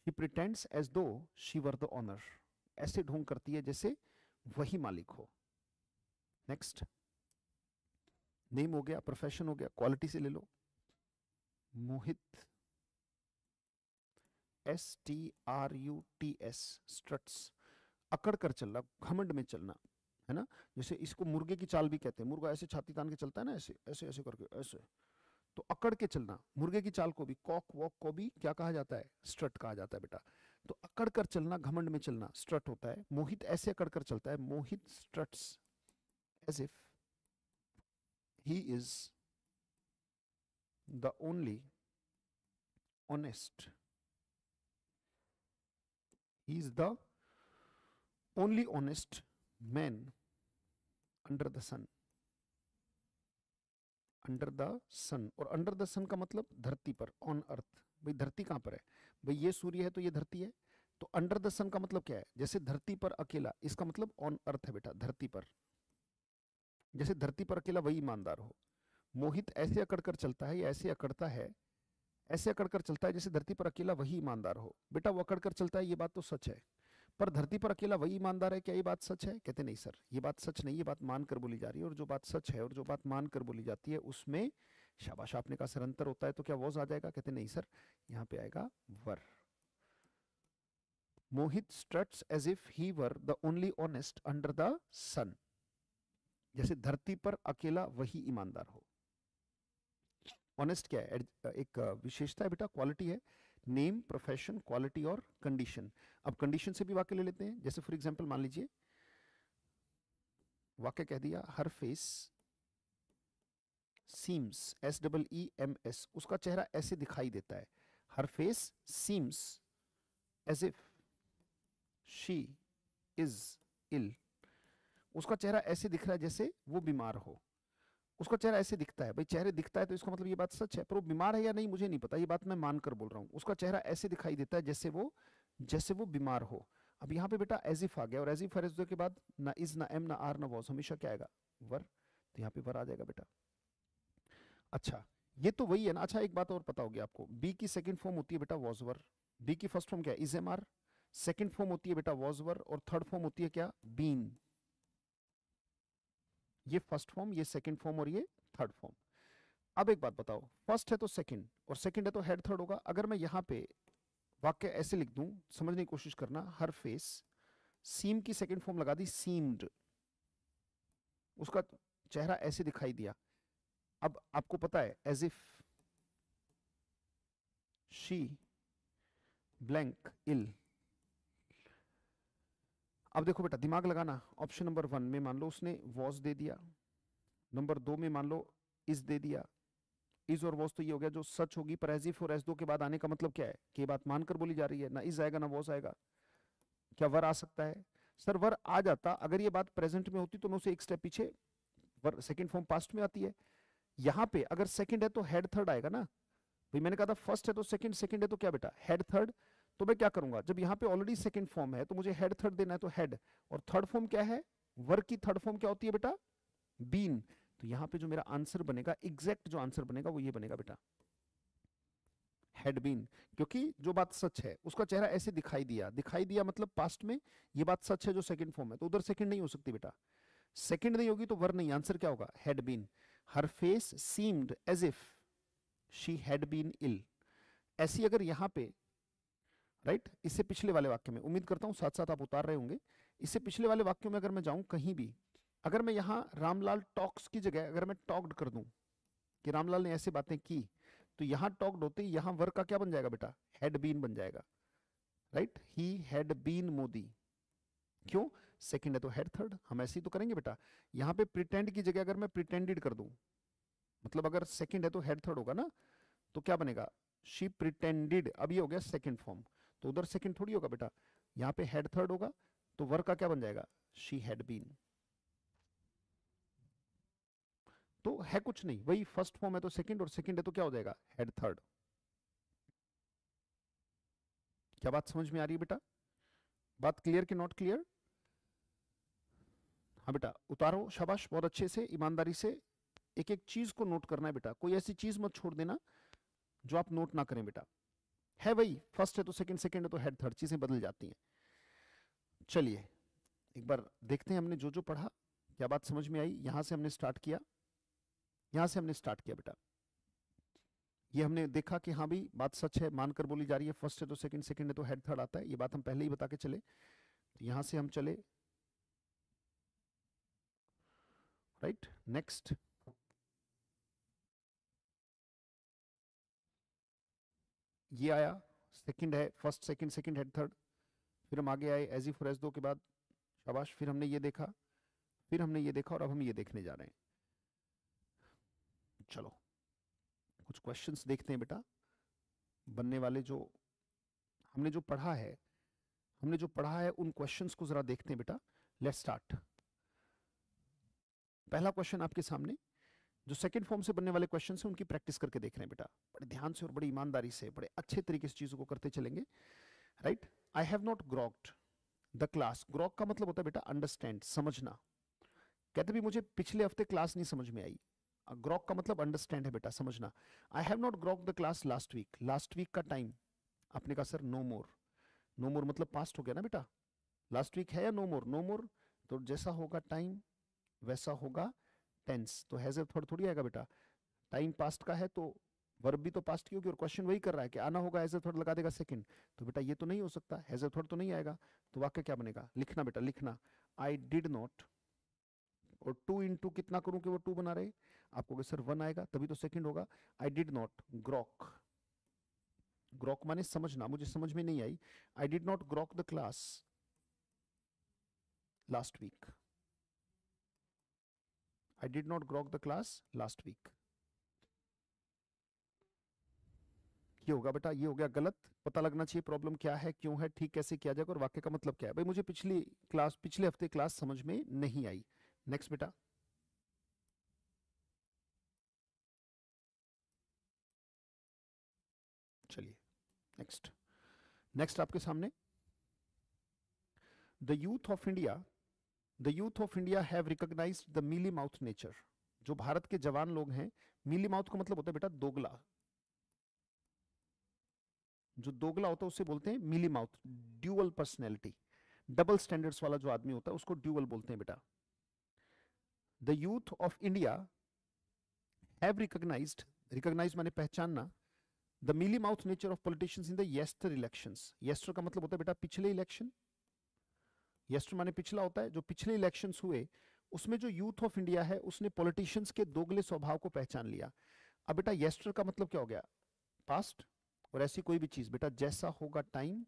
शी प्रिटेंड्स एज दो शी वर द ओनर, ऐसे ढोंग करती है जैसे वही मालिक हो। नेक्स्ट, नेम हो गया, प्रोफेशन हो गया, क्वालिटी से ले लो, मोहित, STRUTS, स्ट्रट्स, अकड़ कर चलना, घमंड में चलना, है ना? जैसे इसको मुर्गे की चाल भी कहते हैं, मुर्गा ऐसे छाती तान के चलता है ना, ऐसे ऐसे ऐसे करके, ऐसे, तो अकड़ के चलना, मुर्गे की चाल को भी, कॉक वॉक को भी क्या कहा जाता है? स्ट्रट कहा जाता है बेटा। तो अकड़ कर चलना, घमंड में चलना स्ट्रट होता है। मोहित ऐसे अकड़ कर चलता है, Mohit struts as if he is the only honest, he is the only honest man under the sun, under the sun, और अंडर द सन का मतलब धरती पर, ऑन अर्थ। भाई धरती कहां पर है? भाई ये सूर्य है तो ये धरती है, तो अंडर द सन का मतलब क्या है? जैसे धरती पर अकेला, इसका मतलब ऑन अर्थ है बेटा, धरती पर, जैसे धरती पर अकेला वही ईमानदार हो। मोहित ऐसे अकड़ कर चलता है, या ऐसे अकड़ता है, ऐसे अकड़ कर चलता है जैसे धरती पर अकेला वही ईमानदार हो। बेटा वो अकड़ कर चलता है ये बात तो सच है, पर धरती पर अकेला वही ईमानदार है, क्या ये बात सच है? कहते नहीं सर, ये बात सच नहीं, ये बात मानकर बोली जा रही है, और जो बात सच है और जो बात मानकर बोली जाती है उसमें शाबाश आपने कहा सर अंतर होता है, तो क्या वॉज आ जाएगा? कहते नहीं सर, यहाँ पे आएगा were. Mohit struts as if he were the only honest under the sun, जैसे धरती पर अकेला वही ईमानदार हो। ऑनेस्ट क्या है? एक विशेषता है बेटा, क्वालिटी है। नेम, प्रोफेशन, क्वालिटी और कंडीशन। अब कंडीशन से भी वाक्य ले लेते हैं, जैसे फॉर एग्जांपल मान लीजिए वाक्य कह दिया, हर फेस सीम्स, SEEMS, उसका चेहरा ऐसे दिखाई देता है, her face seems as if she is ill, उसका चेहरा ऐसे दिख रहा है जैसे वो बीमार हो। उसका चेहरा ऐसे दिखता है, भाई चेहरे दिखता है तो इसका मतलब ये बात सच है, पर वो बीमार है या नहीं मुझे नहीं पता, ये बात मैं मानकर बोल रहा हूँ। उसका चेहरा ऐसे दिखाई देता है जैसे वो बीमार हो। अब यहाँ पे बेटा एज इफ आ गया, और एज इफ के बाद ना इज, ना एम, ना आर, ना वॉज, हमेशा क्या आएगा? वर। तो यहाँ पे वर आ जाएगा बेटा। अच्छा, ये तो वही है ना। अच्छा, एक बात और पता होगी आपको, बी की सेकंड फॉर्म होती है बेटा वॉज वर, बी की फर्स्ट फॉर्म क्या है? Is am are, second form होती है बेटा वॉज वर, और थर्ड फॉर्म होती है क्या? बीन। ये फर्स्ट फॉर्म, ये सेकंड फॉर्म, और ये थर्ड फॉर्म। अब एक बात बताओ, फर्स्ट है तो सेकंड, और सेकंड है तो हेड थर्ड होगा। अगर मैं यहाँ पे वाक्य ऐसे लिख दूं, समझने की कोशिश करना, हर फेस, सीम की सेकंड फॉर्म लगा दी सीम्ड, उसका चेहरा ऐसे दिखाई दिया। अब आपको पता है एज इफ शी ब्लैंक इल। अब देखो बेटा दिमाग लगाना, ऑप्शन नंबर 1 में मान लो उसने वॉज दे दिया, नंबर 2 में मान लो इज दे दिया। इज और वॉज तो ये हो गया जो सच होगी, पर एज इफ और एज दो के बाद आने का मतलब क्या है? कि ये बात मानकर बोली जा रही है, ना इज आएगा ना वॉज आएगा। क्या वर आ सकता है? सर वर आ जाता अगर ये बात प्रेजेंट में होती, तो मैं उसे एक स्टेप पीछे, वर सेकंड फॉर्म पास्ट में आती है। यहाँ पे अगर सेकंड है तो हेड थर्ड आएगा ना। भाई मैंने कहा था फर्स्ट है तो सेकंड, सेकंड है तो क्या बेटा? Head third. तो मैं क्या करूंगा, जब यहाँ पे ऑलरेडी सेकंड फॉर्म है तो मुझे हेड थर्ड देना है, तो हेड, और थर्ड फॉर्म क्या है? वर की थर्ड फॉर्म क्या होती है बेटा? बीन। तो यहाँ पे जो मेरा आंसर बनेगा, एग्जैक्ट जो आंसर बनेगा वो ये बनेगा बेटा, हैड बीन। क्योंकि जो बात सच है उसका चेहरा ऐसे दिखाई दिया, दिखाई दिया मतलब पास्ट में, ये बात सच है जो सेकंड फॉर्म है, तो उधर सेकंड नहीं हो सकती बेटा, सेकंड नहीं होगी तो वर नहीं, आंसर क्या होगा? Had been. Her face seemed as if she had been ill, ऐसी अगर यहाँ पे राइट इससे पिछले वाले वाक्य में, उम्मीद करता हूं साथ साथ आप उतार रहे होंगे, इससे पिछले वाले वाक्यों में अगर मैं जाऊं कहीं भी, अगर मैं यहाँ रामलाल टॉक्स की जगह अगर मैं टॉक्ड कर दूं कि रामलाल ने ऐसी बातें की, तो यहाँ टॉक्ड होते ही यहाँ वर्ग का क्या बन जाएगा बेटा, हैड बीन बन जाएगा, right, he had been Modi. क्यों, सेकंड है तो हेड थर्ड, हम ऐसे ही तो करेंगे बेटा। यहाँ पे प्रिटेंड की जगह अगर मैं प्रिटेंडेड कर दूं, मतलब अगर सेकंड है तो हेड थर्ड होगा ना, तो क्या बनेगा, शी प्रिटेंडेड, अब ये हो गया सेकंड फॉर्म, तो उधर सेकंड थोड़ी होगा बेटा, यहाँ पे हेड थर्ड होगा, तो वर्ग का क्या बन जाएगा, शी हैड बीन। तो है कुछ नहीं, वही फर्स्ट फॉर्म है तो सेकंड, और सेकंड है तो क्या हो जाएगा, हेड थर्ड। क्या बात समझ में आ रही है बेटा, बात क्लियर कि नॉट क्लियर? हाँ बेटा उतारो, शाबाश, बहुत अच्छे से ईमानदारी से एक एक चीज को नोट करना है बेटा, कोई ऐसी चीज मत छोड़ देना जो आप नोट ना करें बेटा। है वही, फर्स्ट है तो सेकंड, सेकंड है तो हेड थर्ड, चीजें बदल जाती हैं। चलिए एक बार देखते हैं हमने जो जो पढ़ा, क्या बात समझ में आई। यहां से हमने स्टार्ट किया, यहां से हमने स्टार्ट किया बेटा, ये हमने देखा कि हाँ भी बात सच है, मानकर बोली जा रही है, फर्स्ट है तो सेकंड, सेकंड है तो हेड थर्ड आता है, ये बात हम पहले ही बता के चले। तो यहां से हम चले, राइट, नेक्स्ट ये आया, सेकंड है, first second, second head third. फिर हम आगे आए एज इफ और एज दो के बाद, शाबाश, फिर हमने ये देखा, फिर हमने ये देखा, और अब हम ये देखने जा रहे हैं। चलो कुछ क्वेश्चंस देखते हैं बेटा, बनने वाले जो हमने जो पढ़ा है, हमने जो पढ़ा है उन क्वेश्चंस को जरा देखते हैं बेटा। Let's start. पहला क्वेश्चन आपके सामने, जो सेकंड फॉर्म से बनने वाले क्वेश्चन हैं उनकी प्रैक्टिस करके देख रहे हैं बेटा, बड़े ध्यान से और बड़ी ईमानदारी से, बड़े अच्छे तरीके से चीजों को करते चलेंगे, right. I have not grokked the class, grok का मतलब होता है बेटा अंडरस्टैंड, समझना। कहते भी मुझे पिछले हफ्ते क्लास नहीं समझ में आई, ग्रॉक का मतलब अंडरस्टैंड है बेटा, समझना। I have not grok the class last week, last week का टाइम, आपने कहा sir no more, no more मतलब पास्ट हो गया ना बेटा, लास्ट वीक है या नो मोर, नो मोर, तो जैसा होगा टाइम वैसा होगा टेंस, तो हैज थर्ड थोड़ी आएगा बेटा, टाइम पास्ट का है तो वर्ब भी तो पास्ट की होगी, और क्वेश्चन वही कर रहा है कि आना होगा, हैज थर्ड लगा देगा सेकंड, तो बेटा ये तो नहीं हो सकता, हैज थर्ड तो नहीं आएगा, तो वाक्य क्या बनेगा, लिखना बेटा लिखना, आई डिड नॉट, और टू इंटू कितना करूं कि वो टू बना रहे, आपको सर वन आएगा तभी तो सेकंड होगा। I did not grok, grok माने समझना, मुझे समझ में नहीं आई, I did not grok the class last week, I did not grok the class last week, ये होगा बेटा, ये हो गया गलत, पता लगना चाहिए प्रॉब्लम क्या है, क्यों है, ठीक कैसे किया जाएगा, और वाक्य का मतलब क्या है, भाई मुझे पिछली क्लास, पिछले हफ्ते क्लास समझ में नहीं आई। नेक्स्ट बेटा, चलिए नेक्स्ट, नेक्स्ट आपके सामने, the youth of India, the youth of India have recognized the mealy mouth nature, जो भारत के जवान लोग हैं, मीली माउथ का मतलब होता है बेटा दोगला, जो दोगला होता है उसे बोलते हैं mealy mouth, dual personality, double standards वाला जो आदमी होता है उसको ड्यूअल बोलते हैं बेटा। The youth of India have recognized, recognize माने पहचानना, the mealy mouth nature of politicians in the yester elections, yester का मतलब होता है बेटा पिछले इलेक्शन, येस्टर माने पिछला होता है, जो पिछले इलेक्शंस हुए उसमें जो यूथ ऑफ इंडिया है उसने पॉलिटिशियंस के दोगले स्वभाव को पहचान लिया। अब बेटा येस्टर का मतलब क्या हो गया, पास्ट, और ऐसी कोई भी चीज बेटा जैसा होगा टाइम,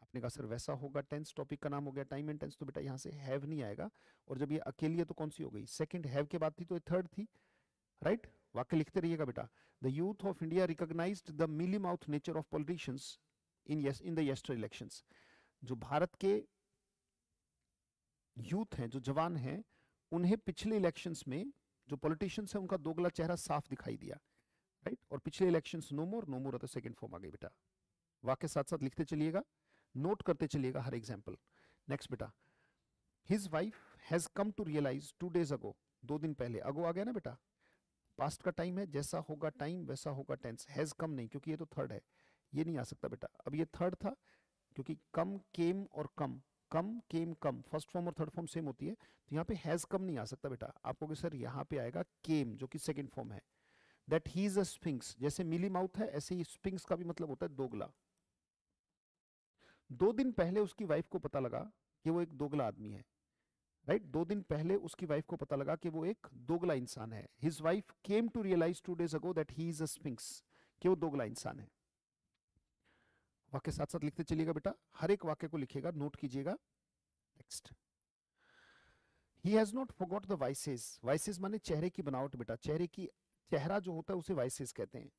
आपने कहा सर वैसा होगा टेंस, टॉपिक का नाम हो गया टाइम एंड टेंस, तो बेटा यहाँ से हैव नहीं आएगा, और जब ये अकेली है तो कौन सी हो गई, सेकंड, हैव के बाद थी तो ये थर्ड थी, राइट। वाक्य लिखते रहिएगा बेटा, the youth of India recognized the mealy mouth nature of politicians in the yester elections, जो भारत के यूथ हैं, जो जवान हैं, उन्हें पिछले इलेक्शंस में जो पॉलिटिशियंस हैं उनका दोगला चेहरा साफ दिखाई दिया, राइट। और पिछले इलेक्शंस नो मोर, नो मोर तो सेकंड फॉर्म आ गई बेटा, वाक्य साथ साथ लिखते चलिएगा, नोट करते चलिएगा हर एग्जाम्पल। नेक्स्ट बेटा, his wife has come to realise 2 days ago, 2 दिन पहले, अगो आ गया ना बेटा, पास्ट का टाइम है, जैसा होगा टाइम वैसा होगा टेंस, हैज कम नहीं क्योंकि ये तो थर्ड है, ये नहीं आ सकता बेटा, अब ये थर्ड था क्योंकि कम केम और कम, कम केम कम, फर्स्ट फॉर्म और थर्ड फॉर्म सेम होती है, तो यहाँ पे हैज कम नहीं आ सकता बेटा, आपको कि सर यहाँ पे आएगा केम जो कि सेकंड फॉर्म है। That he is a sphinx, जैसे मिली माउथ है ऐसे ही स्फिंक्स का भी मतलब होता है दोगला। 2 दिन पहले उसकी वाइफ को पता लगा कि वो एक दोगला आदमी है, राइट? 2 दिन पहले उसकी वाइफ को पता लगा कि वो एक दोगला इंसान है। His wife came to realise 2 days ago that he is a sphinx, कि वो दोगला इंसान है। वाक्य साथ साथ लिखते चलिएगा बेटा, हर एक वाक्य को लिखिएगा, नोट कीजिएगा। Next, he has not forgot the vices. Vices माने चेहरे की बनावट बेटा, चेहरे की, चेहरा जो होता है उसे वाइसेस कहते हैं।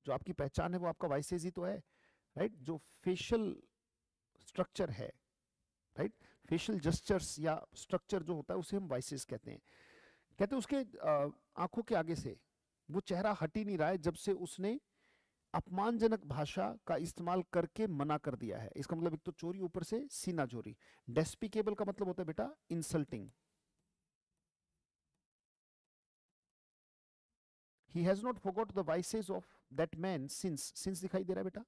जो आपकी पहचान है वो आपका वाइसेस ही तो है, राइट? जो फेशियल स्ट्रक्चर है, राइट, फेशियल जेस्चर्स या स्ट्रक्चर जो होता है उसे हम वाइसेस कहते हैं। कहते हैं उसके आंखों के आगे से वो चेहरा हट ही नहीं रहा है जब से उसने अपमानजनक भाषा का इस्तेमाल करके मना कर दिया है। इसका मतलब एक तो चोरी, ऊपर से सीना चोरी। डेस्पिकेबल का मतलब होता है बेटा insulting. He has not forgot the vices of that man since, since दिखाई दे रहा है बेटा।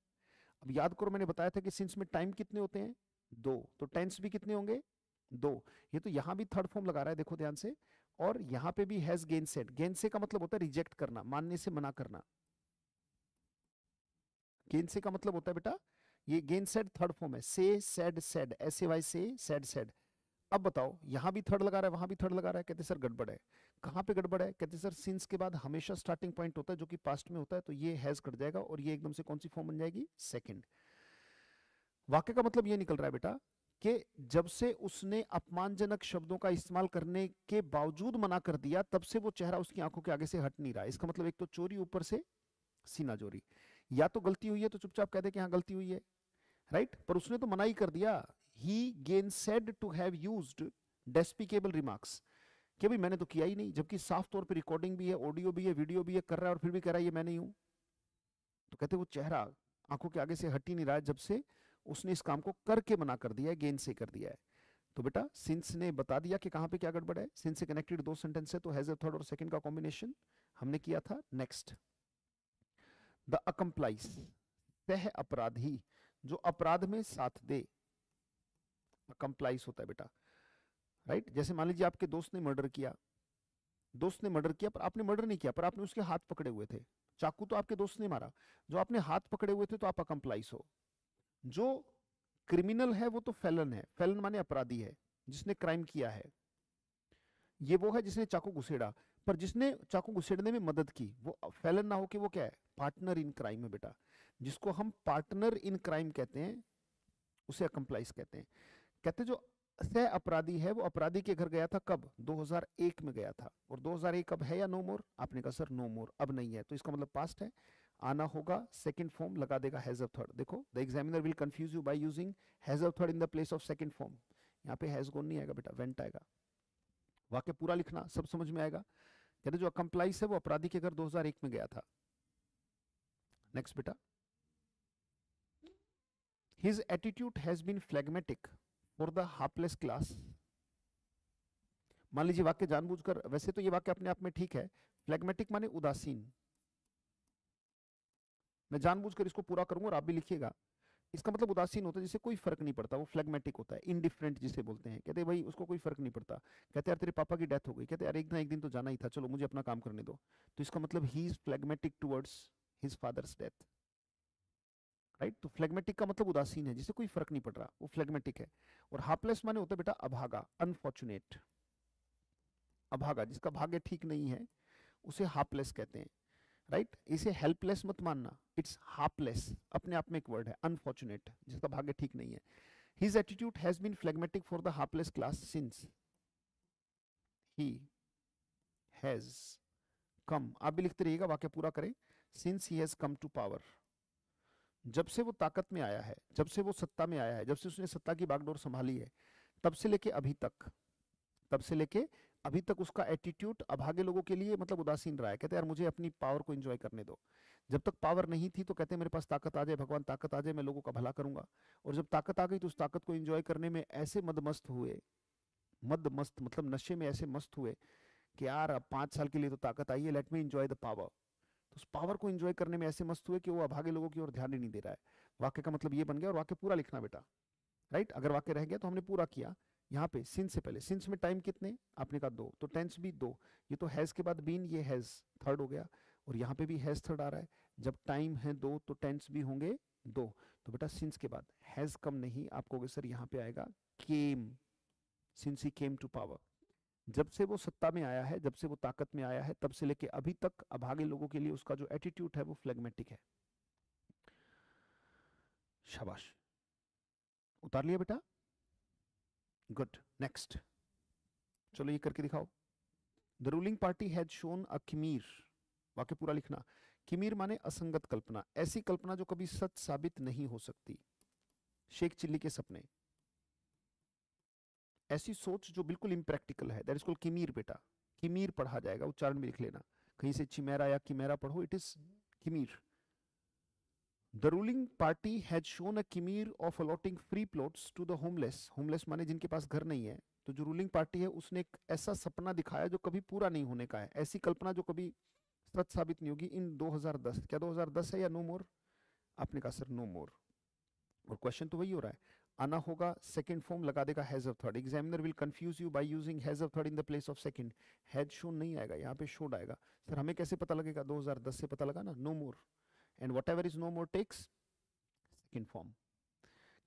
अब याद करो मैंने बताया था कि सिंस में टाइम कितने होते हैं? 2, तो टेंस भी कितने होंगे? 2। ये तो यहां भी थर्ड फॉर्म लगा रहा है, देखो ध्यान से। और यहां पे भी हैज गेन सेड, गेन से का मतलब होता है रिजेक्ट करना, मानने से मना करना। गेन से का मतलब होता है बेटा, ये गेन सेड थर्ड फॉर्म है, से सेड सेड, ऐसे वाई से सेड सेड। अब बताओ, यहां भी थर्ड लगा रहा है, वहां भी थर्ड लगा रहा है, कहते सर गड़बड़ है। कहां पे गड़बड़ है? कहते सर सिंस के बाद हमेशा स्टार्टिंग पॉइंट होता है जो कि पास्ट में होता है, तो ये हैज कट जाएगा और ये एकदम से कौन सी फॉर्म बन जाएगी? सेकंड। वाक्य का मतलब ये निकल रहा है बेटा कि जब से उसने अपमानजनक शब्दों का इस्तेमाल करने के बावजूद मना कर दिया, तब से वो चेहरा उसकी आंखों के आगे से हट नहीं रहा। इसका मतलब एक तो चोरी, ऊपर से सीना चोरी। या तो गलती हुई है तो चुपचाप कह दे कि हाँ गलती हुई है, राइट? पर उसने तो मना ही कर दिया। He gain said to have used despicable remarks, कि भाई मैंने तो किया ही नहीं, जबकि साफ तौर पे रिकॉर्डिंग भी है, ऑडियो भी है, वीडियो भी है, कर रहा है और फिर भी कह रहा है ये मैं नहीं हूं। तो कहते वो चेहरा आंखों के आगे से हट ही नहीं रहा है जब से उसने इस काम को करके मना कर दिया है, गेन से कर दिया है। तो बेटा सिंस ने बता दिया कि कहां पे क्या गड़बड़ है। सिंस से कनेक्टेड 2 सेंटेंस है, तो हैज अ थर्ड और सेकंड का कॉम्बिनेशन हमने किया था। नेक्स्ट, द अकम्प्लाइज, सह अपराधी, जो अपराध में साथ दे, अकम्प्लाइज होता है बेटा, राइट? जैसे मान लीजिए आपके दोस्त ने मर्डर किया, दोस्त ने मर्डर किया पर आपने मर्डर नहीं किया, पर आपने उसके हाथ पकड़े हुए थे। चाकू तो आपके दोस्त ने मारा, जो आपने हाथ पकड़े हुए थे, तो आप अकम्प्लाइज हो। जो क्रिमिनल है वो तो फेलन है, फेलन माने अपराधी है, जिसने क्राइम किया है। ये वो है जिसने चाकू घुसेड़ा, पर जिसने चाकू घुसेड़ने में मदद की वो फेलन ना हो के वो क्या है? पार्टनर इन क्राइम है बेटा। जिसको हम पार्टनर इन क्राइम कहते हैं उसे अकम्प्लाइज कहते हैं। कहते जो सह अपराधी है वो अपराधी के घर गया था, कब? 2001 में गया था। और 2001 अब है या नो मोर? आपने कहा सर नो मोर, अब नहीं है, तो इसका मतलब पास्ट है। आना होगा सेकंड फॉर्म, लगा देगा हैज ऑफ थर्ड। देखो the examiner will confuse you by using has of third in the place of second form. यहाँ पे हैज गोन नहीं आएगा बेटा, वेंट आएगा। वाक्य पूरा लिखना, सब समझ में आएगा। कहते जो अकम्प्लाइज है वो अपराधी के घर 2001 में गया था। नेक्स्ट बेटा, his attitude has been phlegmatic for the hapless class. मान लीजिए वाक्य जानबूझकर, वैसे तो ये वाक्य अपने आप में ठीक है, फ्लेगमेटिक माने उदासीन। मैं जानबूझकर इसको पूरा करूंगा और आप भी लिखिएगा। इसका मतलब उदासीन होता है जिसे कोई फर्क नहीं पड़ता, वो फ्लेगमेटिक होता है। इनडिफरेंट जिसे बोलते हैं, कहते भाई उसको कोई फर्क नहीं पड़ता। कहते यार तेरे पापा की डेथ हो गई, कहते यार एक ना एक दिन तो जाना ही था, चलो मुझे अपना काम करने दो। तो इसका मतलब he is phlegmatic towards his father's death, right? तो फ्लेगमेटिक का मतलब उदासीन है, जिसे कोई फर्क नहीं पड़ रहा, वो फ्लेगमेटिक है। और हार्पलेस माने होता है बेटा अभागा, अनफॉर्चुनेट। अभागा, जिसका भाग्य ठीक नहीं है, उसे हार्पलेस कहते हैं, राइट? इसे हेल्पलेस मत मानना, इट्स हार्पलेस, अपने आप में एक वर्ड है। अनफॉर्चुनेट, जिसका भाग्य ठीक नहीं है। His attitude has been phlegmatic for the hapless class since he has come. आप भी लिखते रहिएगा, वाक्य पूरा करें। Since he has come to power, जब से वो ताकत में आया है, जब से वो सत्ता में आया है, जब से उसने सत्ता की बागडोर संभाली है, तब से लेके अभी तक, तब से लेके अभी तक उसका एटीट्यूड अभागे लोगों के लिए मतलब उदासीन रहा है। कहते यार मुझे अपनी पावर को एंजॉय करने दो। जब तक पावर नहीं थी तो कहते मेरे पास ताकत आ जाए, भगवान ताकत आ जाए, मैं लोगों का भला करूंगा। और जब ताकत आ गई तो उस ताकत को एंजॉय करने में ऐसे मदमस्त हुए, मदमस्त मतलब नशे में ऐसे मस्त हुए कि यार अब 5 साल के लिए तो ताकत आई है, let me enjoy the power. तो उस पावर को एंजॉय करने में ऐसे मस्त हुए कि वो अभागे लोगों की ओर ध्यान ही नहीं दे रहा है। वाक्य का मतलब ये बन गया, और वाक्य पूरा लिखना बेटा, राइट? अगर वाक्य रह गया तो हमने पूरा किया। यहाँ पे सिंस से पहले, सिंस में टाइम कितने आपने कहा 2, तो टेंस भी 2, ये तो हैज के बाद बीन, ये हैज थर्ड हो गया, और यहाँ पे भी हैज थर्ड आ रहा है। जब टाइम है 2 तो टेंस भी होंगे 2, तो बेटा सिंस के बाद हैज कम नहीं, आप कहोगे सर यहाँ पे आएगा came, since he came to power. जब से वो सत्ता में आया है, जब से वो ताकत में आया है, तब से लेके अभी तक अभागे लोगों के लिए उसका जो एटीट्यूड है वो फ्लेगमेटिक है। शाबाश, उतार लिया बेटा, गुड। नेक्स्ट, चलो ये करके दिखाओ। The ruling party had shown a chimera, वाक्य पूरा लिखना। किमीर माने असंगत कल्पना, ऐसी कल्पना जो कभी सच साबित नहीं हो सकती। शेख चिल्ली के सपने, ऐसी सोच जो बिल्कुल इम्प्रैक्टिकल है, दैट इज कॉल्ड किमीर बेटा। किमीर पढ़ा जाएगा, उच्चारण में लिख लेना, कहीं से चिमेरा या किमेरा पढ़ो, it is chimera. The ruling party had shown a chimera of allotting free plots to the homeless, homeless माने जिनके पास घर नहीं है। तो जो रूलिंग पार्टी है उसने एक ऐसा सपना दिखाया जो कभी पूरा नहीं होने का है, ऐसी कल्पना जो कभी सच साबित नहीं होगी इन 2010, क्या 2010 है या नो मोर? आपने कहा सर नो मोर, और क्वेश्चन तो वही हो रहा है, आना होगा सेकंड फॉर्म लगा देगा has of third. Examiner will confuse you by using has of third in the place of second. Had shown नहीं आएगा, यहाँ पे शोड आएगा। सर हमें कैसे पता लगेगा? 2010 से पता लगा ना, no more, and whatever is no more takes second form.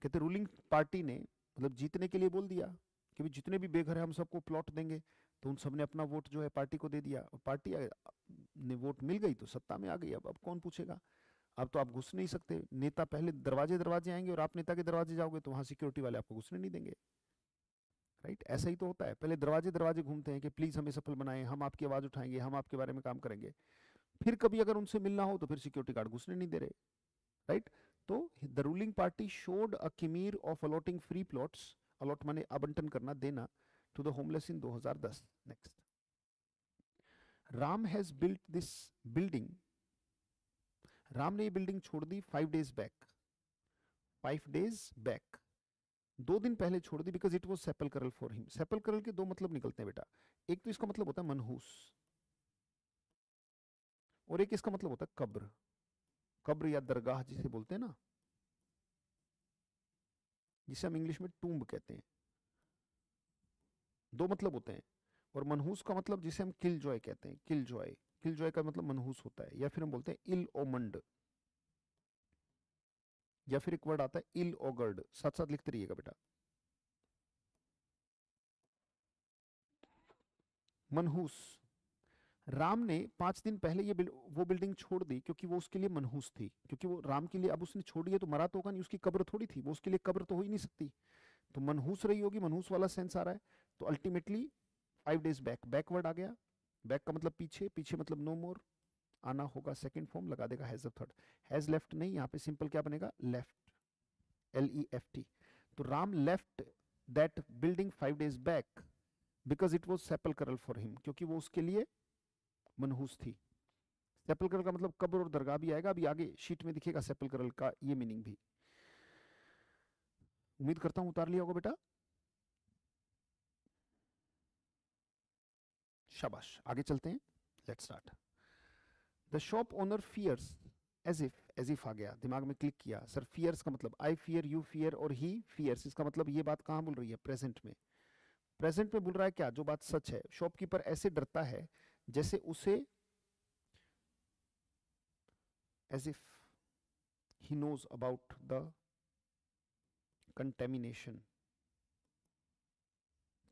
कहते रूलिंग पार्टी ने मतलब जीतने के लिए बोल दिया कि जितने भी बेघर है हम सबको प्लॉट देंगे, तो उन सब ने अपना वोट जो है पार्टी को दे दिया, और पार्टी ने वोट मिल गई तो सत्ता में आ गई। अब कौन पूछेगा? अब तो आप घुस नहीं सकते, नेता पहले दरवाजे दरवाजे आएंगे और आप नेता के दरवाजे जाओगे तो वहां सिक्योरिटी वाले आपको घुसने नहीं देंगे, राइट? ऐसा ही तो होता है, पहले दरवाजे दरवाजे घूमते हैं कि प्लीज हमें सफल बनाएं, हम आपकी आवाज उठाएंगे, हम आपके बारे में काम करेंगे। फिर कभी अगर उनसे मिलना हो तो फिर सिक्योरिटी गार्ड घुसने नहीं दे रहे, राइट? तो the ruling party showed a chimera of allotting free plots, allot माने आवंटन करना, देना, to the homeless in 2010। Next, Ram has built this building, Ram ने ये बिल्डिंग छोड़ दी 5 days बैक, 5 days बैक, 2 दिन पहले छोड़ दी, because it was sepulchral for him. Sepulchral के दो मतलब निकलते हैं बेटा, एक तो इसका मतलब होता है मनहूस, और एक इसका मतलब होता है कब्र, कब्र या दरगाह जिसे बोलते हैं ना, जिसे हम इंग्लिश में टूम्ब कहते हैं। दो मतलब होते हैं, और मनहूस का मतलब जिसे हम किल जॉय कहते हैं, किल जॉय, किल जॉय का मतलब मनहूस होता है, या फिर हम बोलते हैं इल ओमंड, या फिर एक वर्ड आता है इल ओगर्ड, साथ साथ लिखते रहिएगा बेटा। मनहूस, राम ने 5 दिन पहले वो बिल्डिंग छोड़ दी क्योंकि वो उसके लिए मनहूस थी, क्योंकि वो राम के लिए अब उसने छोड़ी है तो मरा तो होगा नहीं, उसकी कब्र थोड़ी थी, वो उसके लिए कब्र तो हो ही नहीं सकती, तो मनहूस रही होगी, मनहूस वाला सेंस आ रहा है। तो अल्टीमेटली 5 days बैक, बैकवर्ड आ गया, बैक का मतलब पीछे, पीछे मतलब नो मोर, आना होगा सेकंड फॉर्म लगा देगा has of third. Has left नहीं, यहाँ पे सिंपल क्या बनेगा? Left, LEFT। तो Ram left that building 5 days back because it was sepulchral for him, क्योंकि वो उसके लिए मनहूस थी। सेपल्क्रल का मतलब कब्र और दरगाह भी आएगा, अभी आगे शीट में दिखेगा सेपल्क्रल का ये मीनिंग भी। उम्मीद करता हूं उतार लिया होगा बेटा, शाबाश। आगे चलते हैं, let's start. The shop owner fears, as if आ गया, दिमाग में क्लिक किया, सर फियर्स का मतलब आई फियर, यू फियर और ही फियर्स, इसका मतलब ये बात कहां बोल रही है? प्रेजेंट में। प्रेजेंट में बोल रहा है क्या? जो बात सच है। शॉपकीपर ऐसे डरता है जैसे उसे, as if he knows about the contamination.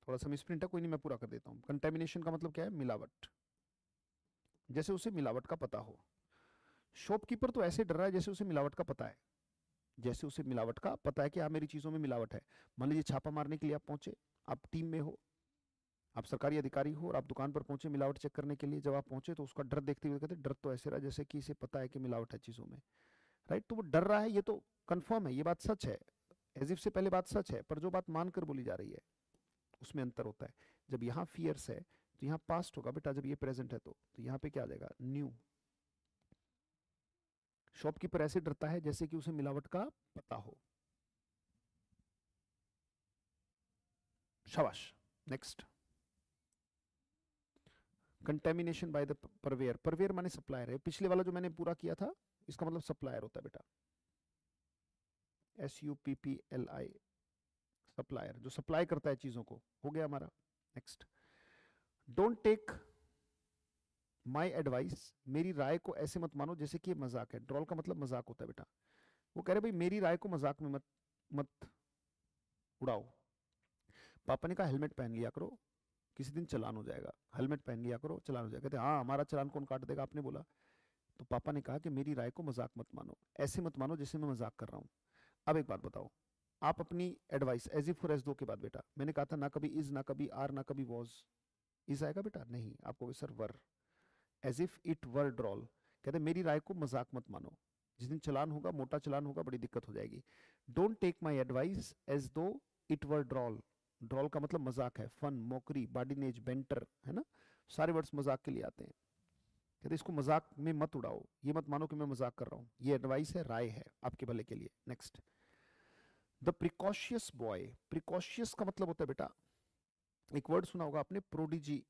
थोड़ा सा मिसप्रिंट है, कोई नहीं मैं पूरा कर देता हूं। कंटेमिनेशन का मतलब क्या है? मिलावट, जैसे उसे मिलावट का पता हो। शॉपकीपर तो ऐसे डर रहा है जैसे उसे मिलावट का पता है, जैसे उसे मिलावट का पता है कि हाँ मेरी चीजों में मिलावट है। मान लीजिए छापा मारने के लिए आप पहुंचे, आप टीम में हो, आप सरकारी अधिकारी हो और आप दुकान पर पहुंचे मिलावट चेक करने के लिए। जब आप पहुंचे तो उसका डर देखते हुए कहते डर तो ऐसे रहा जैसे कि इसे पता है कि मिलावट है चीजों में, राइट? तो वो डर रहा है, ये तो कंफर्म है, ये बात सच है, एज इफ से पहले बात सच है, पर जो बात मानकर बोली जा रही है उसमें अंतर होता है। जब यहाँ फियर्स है तो यहाँ पास्ट होगा बेटा, जब ये प्रेजेंट है तो यहाँ पे क्या आ जाएगा? न्यू। शॉपकीपर ऐसे डरता है जैसे कि उसे मिलावट का पता हो। शाबाश। नेक्स्ट, कंटेमिनेशन बाय द परवेयर, परवेयर माने सप्लायर है। पिछले वाला जो मैंने पूरा किया था इसका मतलब सप्लायर होता है बेटा, SUPPLI, सप्लायर, जो सप्लाई करता है चीजों को, हो गया हमारा। Next, don't take my advice, मेरी राय को ऐसे मत मानो जैसे कि ये मजाक है। ड्रॉल का मतलब मजाक होता है बेटा। वो कह रहे भाई मेरी राय को मजाक में मत मत उड़ाओ। पापा ने कहा हेलमेट पहन लिया करो, किसी दिन चालान हो जाएगा, हेलमेट पहन लिया करो चालान हो जाएगा। कहते हाँ हमारा चालान कौन काट देगा, आपने बोला। तो पापा ने कहा कि मेरी राय को मजाक मत मानो, ऐसे मत मानो जैसे मैं मजाक कर रहा हूँ। अब एक बात बताओ, आप अपनी एडवाइस एज इफ और एज दो के बाद बेटा, मैंने कहा था ना कभी इज ना कभी आर ना कभी वॉज, इज आएगा बेटा? नहीं, आपको sir were, as if it were drawl. कहते मेरी राय को मजाक मत मानो, जिस दिन चलान होगा, मोटा चलान होगा, बड़ी दिक्कत हो जाएगी। Don't take my advice as though it were droll. Droll का मतलब मजाक है, फन, मोकरी, बाडिनेज, बेंटर, है ना, सारे वर्ड्स मजाक के लिए आते हैं। कहते इसको मजाक में मत उड़ाओ, ये मत मानो कि मैं मजाक कर रहा हूँ, ये एडवाइस है, राय है आपके भले के लिए। Next, the precocious boy. Precocious का मतलब होता है बेटा, एक वर्ड सुना होगा आपने, प्रोडिजी,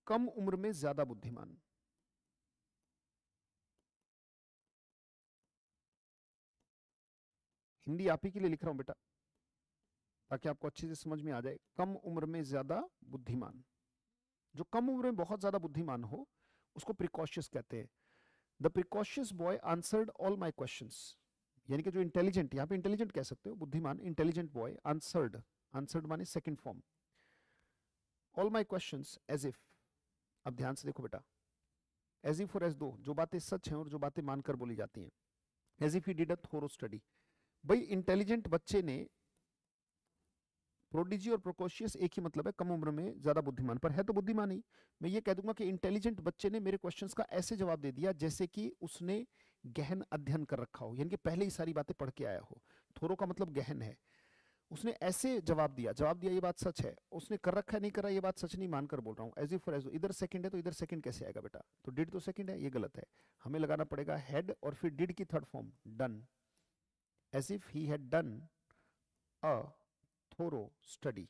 कम उम्र में ज्यादा बुद्धिमान। हिंदी आप ही के लिए लिख रहा हूं बेटा, ताकि आपको अच्छे से समझ में आ जाए। कम उम्र में ज्यादा बुद्धिमान, जो कम उम्र में बहुत ज्यादा बुद्धिमान हो उसको प्रिकॉशियस कहते हैं। The precocious boy answered all my questions, यानी कि जो इंटेलिजेंट, यहां पे इंटेलिजेंट कह सकते हो, बुद्धिमान, इंटेलिजेंट बॉय, आंसर्ड, आंसर्ड माने second form, all my questions as if. अब ध्यान से देखो बेटा, एज इफ और एज दो, जो बातें सच हैं और जो बातें मानकर बोली जाती हैं। As if he did a thorough study, भाई इंटेलिजेंट बच्चे ने, प्रोडिजी और प्रोकोशियस एक ही मतलब है, कम उम्र में ज्यादा बुद्धिमान, पर है तो बुद्धिमान ही। मैं ये कह दूंगा कि इंटेलिजेंट बच्चे ने मेरे क्वेश्चंस का ऐसे जवाब दे दिया जैसे कि उसने गहन अध्ययन कर रखा हो, यानी कि पहले ही सारी बातें पढ़ के आया हो। थोरो का मतलब गहन है। उसने ऐसे जवाब दिया, ये बात सच है, उसने कर रखा है नहीं कर रहा, ये बात सच नहीं मानकर बोल रहा हूँ। एज इफ और एज, इधर सेकंड है तो इधर सेकंड कैसे आएगा बेटा? तो डिड तो सेकंड है, ये गलत है। हमें लगाना पड़ेगा हैड और फिर डिड की third form done, as if he had done a thorough study.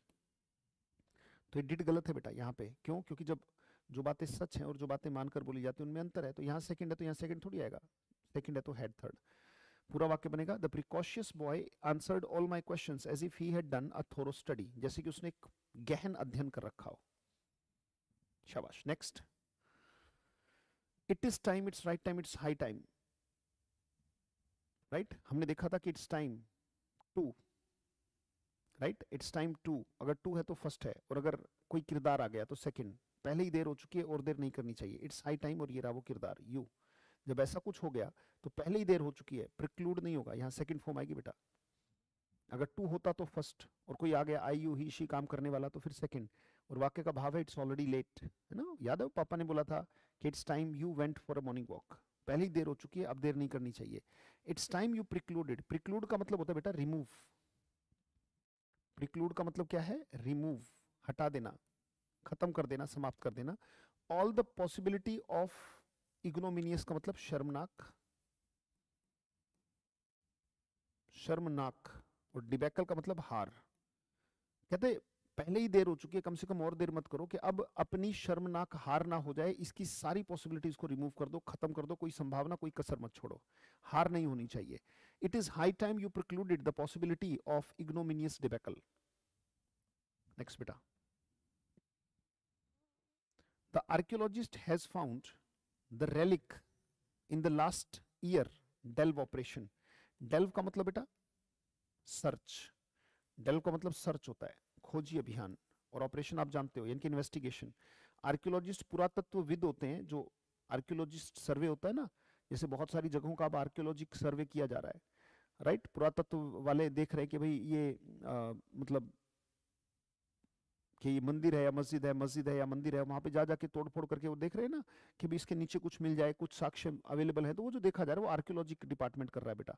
तो ये डिड गलत है बेटा यहाँ पे, क्यों? क्योंकि जब जो बातें सच हैं और जो बातें मानकर बोली जाती हैं उनमें अंतर है। तो यहाँ सेकंड है तो यहाँ सेकंड थोड़ी आएगा, सेकंड है तो हैड थर्ड। पूरा वाक्य बनेगा, the precocious boy answered all my questions as if he had done a thorough study, जैसे कि उसने एक गहन अध्ययन कर रखा हो। शाबाश। Next, it is time, it's right time, it's high time. Right, हमने देखा था कि it's time to, right, it's time to, अगर टू है तो फर्स्ट है, और अगर कोई किरदार आ गया तो सेकंड। पहले ही देर हो चुकी है और देर नहीं करनी चाहिए। इट्स हाई टाइम और ये रहा वो किरदार यू। जब ऐसा कुछ हो गया तो पहले ही देर हो चुकी है, प्रिक्लूड नहीं होगा, यहाँ सेकंड फॉर्म आएगी बेटा। अगर टू होता तो फर्स्ट, और कोई आ गया आई यू ही शी काम करने वाला तो फिर सेकंड। और वाक्य का भाव है इट्स ऑलरेडी लेट, है ना। याद है पापा ने बोला था कि it's time you went for a morning walk, पहले ही देर हो चुकी है, अब देर नहीं करनी चाहिए। It's time you precluded, preclude का मतलब होता है बेटा रिमूव। प्रिक्लूड का मतलब क्या है? रिमूव, हटा देना, खत्म कर देना, समाप्त कर देना। ऑल द पॉसिबिलिटी ऑफ इग्नोमिनियस का मतलब शर्मनाक, शर्मनाक, और डिबैकल का मतलब हार। कहते पहले ही देर हो चुकी है, कम से कम और देर मत करो, कि अब अपनी शर्मनाक हार ना हो जाए, इसकी सारी पॉसिबिलिटीज को रिमूव कर दो, खत्म कर दो, कोई संभावना, कोई कसर मत छोड़ो, हार नहीं होनी चाहिए। It is high time you precluded the possibility of ignominious debacle. Next बेटा, the archaeologist has found the relic in the last year delve operation. Delve का मतलब बेटा सर्च, डेल्व का मतलब सर्च होता है, खोजी अभियान, और ऑपरेशन आप जानते हो यानी कि इन्वेस्टिगेशन। आर्कियोलॉजिस्ट पुरातत्वविद होते हैं, जो आर्कियोलॉजिस्ट सर्वे होता है ना, जैसे बहुत सारी जगहों का अब आर्कियोलॉजिक सर्वे किया जा रहा है, राइट। पुरातत्व वाले देख रहे हैं कि भाई ये मतलब कि ये मंदिर है या मस्जिद है, मस्जिद है या मंदिर है, वहां पे जा जाके तोड़ फोड़ करके वो देख रहे हैं ना कि भी इसके नीचे कुछ मिल जाए, कुछ साक्ष्य अवेलेबल है, तो वो जो देखा जा रहा है वो आर्कियोलॉजिक डिपार्टमेंट कर रहा है बेटा,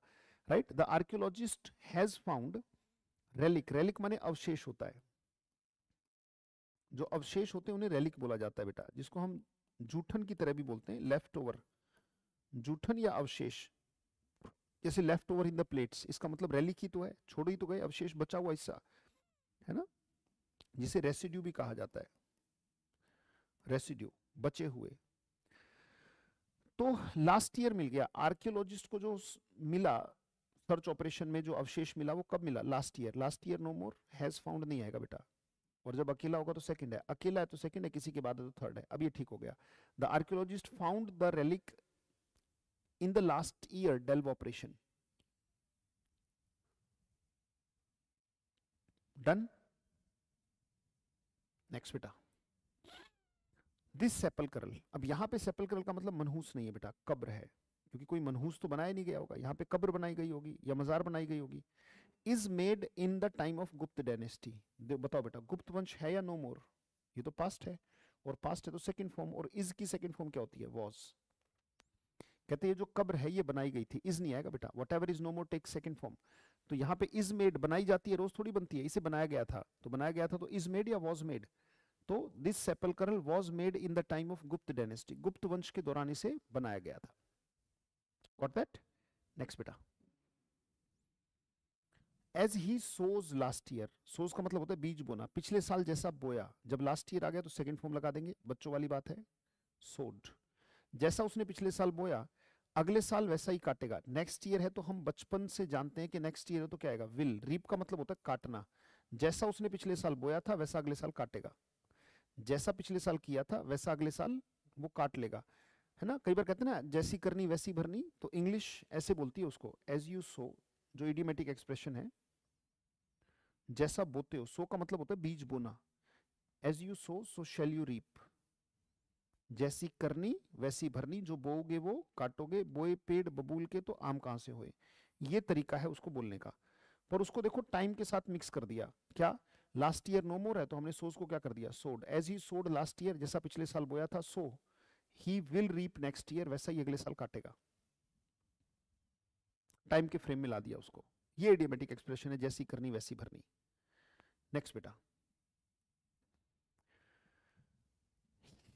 right. The archaeologist has found relic, relic माने अवशेष होता है, जो अवशेष होते हैं उन्हें रेलिक बोला जाता है बेटा, जिसको हम जूठन की तरह भी बोलते हैं, लेफ्ट ओवर, जूठन या अवशेष, जैसे left over in the plates, इसका मतलब रेलिक ही तो है, छोड़ ही तो गए, अवशेष, बचा हुआ हिस्सा, है ना, जिसे रेसिड्यू भी कहा जाता है, रेसिड्यू, बचे हुए। तो लास्ट ईयर मिल गया आर्कियोलॉजिस्ट को, जो मिला सर्च ऑपरेशन में जो अवशेष मिला वो कब मिला? Last year. Last year no more, has found नहीं आएगा बेटा, और जब अकेला होगा तो सेकंड है, अकेला है तो सेकंड है, किसी के बाद है तो थर्ड है। अब ये ठीक हो गया। The archaeologist found the relic in the last year delve operation. Done. Next बेटा, दिस सेपल्क्रल। अब यहां पे सेपल्क्रल का मतलब मनहूस नहीं है बेटा, कब्र है, क्योंकि कोई मनहूस तो बनाया नहीं गया होगा, यहाँ पे कब्र बनाई गई होगी या मजार बनाई गई होगी। Is made in the time of Gupta dynasty. बताओ बेटा, गुप्त वंश है या नो मोर? ये तो पास्ट है, और पास्ट है तो सेकंड फॉर्म, और इज की सेकंड फॉर्म क्या होती है? वॉज। कहते हैं जो कब्र है ये बनाई गई थी, इज नहीं आएगा बेटा, whatever is no more take second form. तो यहाँ पे इज मेड बनाई जाती है, रोज थोड़ी बनती है, इसे बनाया गया था, तो बनाया गया था तो इज मेड या वॉज मेड? तो this sepulchral was made in the time of Gupta dynasty, Gupta वंश के दौरान इसे बनाया गया था। Got that? नेक्स्ट बेटा, as he sows last year. Sows का मतलब होता है बीज बोना, पिछले साल जैसा बोया, जब लास्ट ईयर आ गया तो सेकंड फॉर्म लगा देंगे, बच्चों वाली बात है, सोड। जैसा उसने पिछले साल बोया अगले साल वैसा ही काटेगा। नेक्स्ट ईयर है तो हम बचपन से जानते हैं कि नेक्स्ट ईयर है तो क्या आएगा? विल। रीप का मतलब होता है काटना, जैसा उसने पिछले साल बोया था वैसा अगले साल काटेगा, जैसा पिछले साल किया था वैसा अगले साल वो काट लेगा, है ना। कई बार कहते हैं ना जैसी करनी वैसी भरनी, तो इंग्लिश ऐसे बोलती है उसको, एज यू सो, जो इडियोमेटिक एक्सप्रेशन है, जैसा बोते हो। सो का मतलब होता है बीज बोना, as you sow so shall you reap. जैसी करनी वैसी भरनी, जो बोओगे वो काटोगे, बोए पेड़ बबूल के तो आम कहां से हुए। ये तरीका है उसको बोलने का, पर उसको देखो टाइम के साथ मिक्स कर दिया। क्या? लास्ट ईयर नो मोर है तो हमने सोज को क्या कर दिया? सोड। एज ही सोड लास्ट ईयर, जैसा पिछले साल बोया था, so he will reap next year, वैसा ही अगले साल काटेगा। टाइम के फ्रेम में ला दिया उसको। ये इडियोमेटिक एक्सप्रेशन है, जैसी करनी वैसी भरनी। नेक्स्ट बेटा,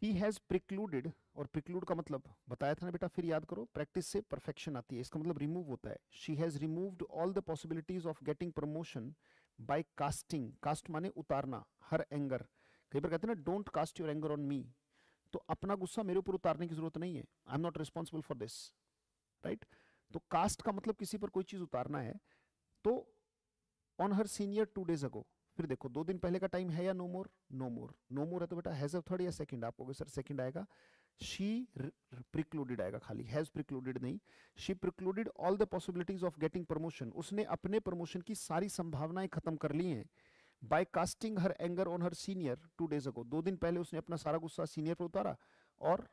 he has precluded, और प्रिक्लूड का मतलब बताया था ना बेटा, फिर याद करो, प्रैक्टिस से परफेक्शन आती है, इसका मतलब रिमूव होता है। she has removed all the possibilities of getting promotion by casting, cast माने उतारना, हर एंगर। कई बार कहते हैं ना don't cast your anger on me, तो अपना गुस्सा मेरे ऊपर उतारने की जरूरत नहीं है, I am not responsible for this, right. तो कास्ट का मतलब किसी पर कोई चीज उतारना है। तो on her senior 2 days ago, फिर देखो 2 दिन पहले का टाइम है या no more? No more. No मोर है तो बेटा हैज ऑफ थर्ड या सेकंड? आप कहोगे सर सेकंड आएगा, शी प्रिक्लूडेड आएगा खाली, हैज प्रिक्लूडेड नहीं। She precluded all the possibilities of getting promotion, उसने अपने प्रमोशन की सारी संभावनाएं खत्म कर ली हैं, by casting her anger on her senior 2 days ago, 2 दिन पहले उसने अपना सारा गुस्सा सीनियर पर उतारा, और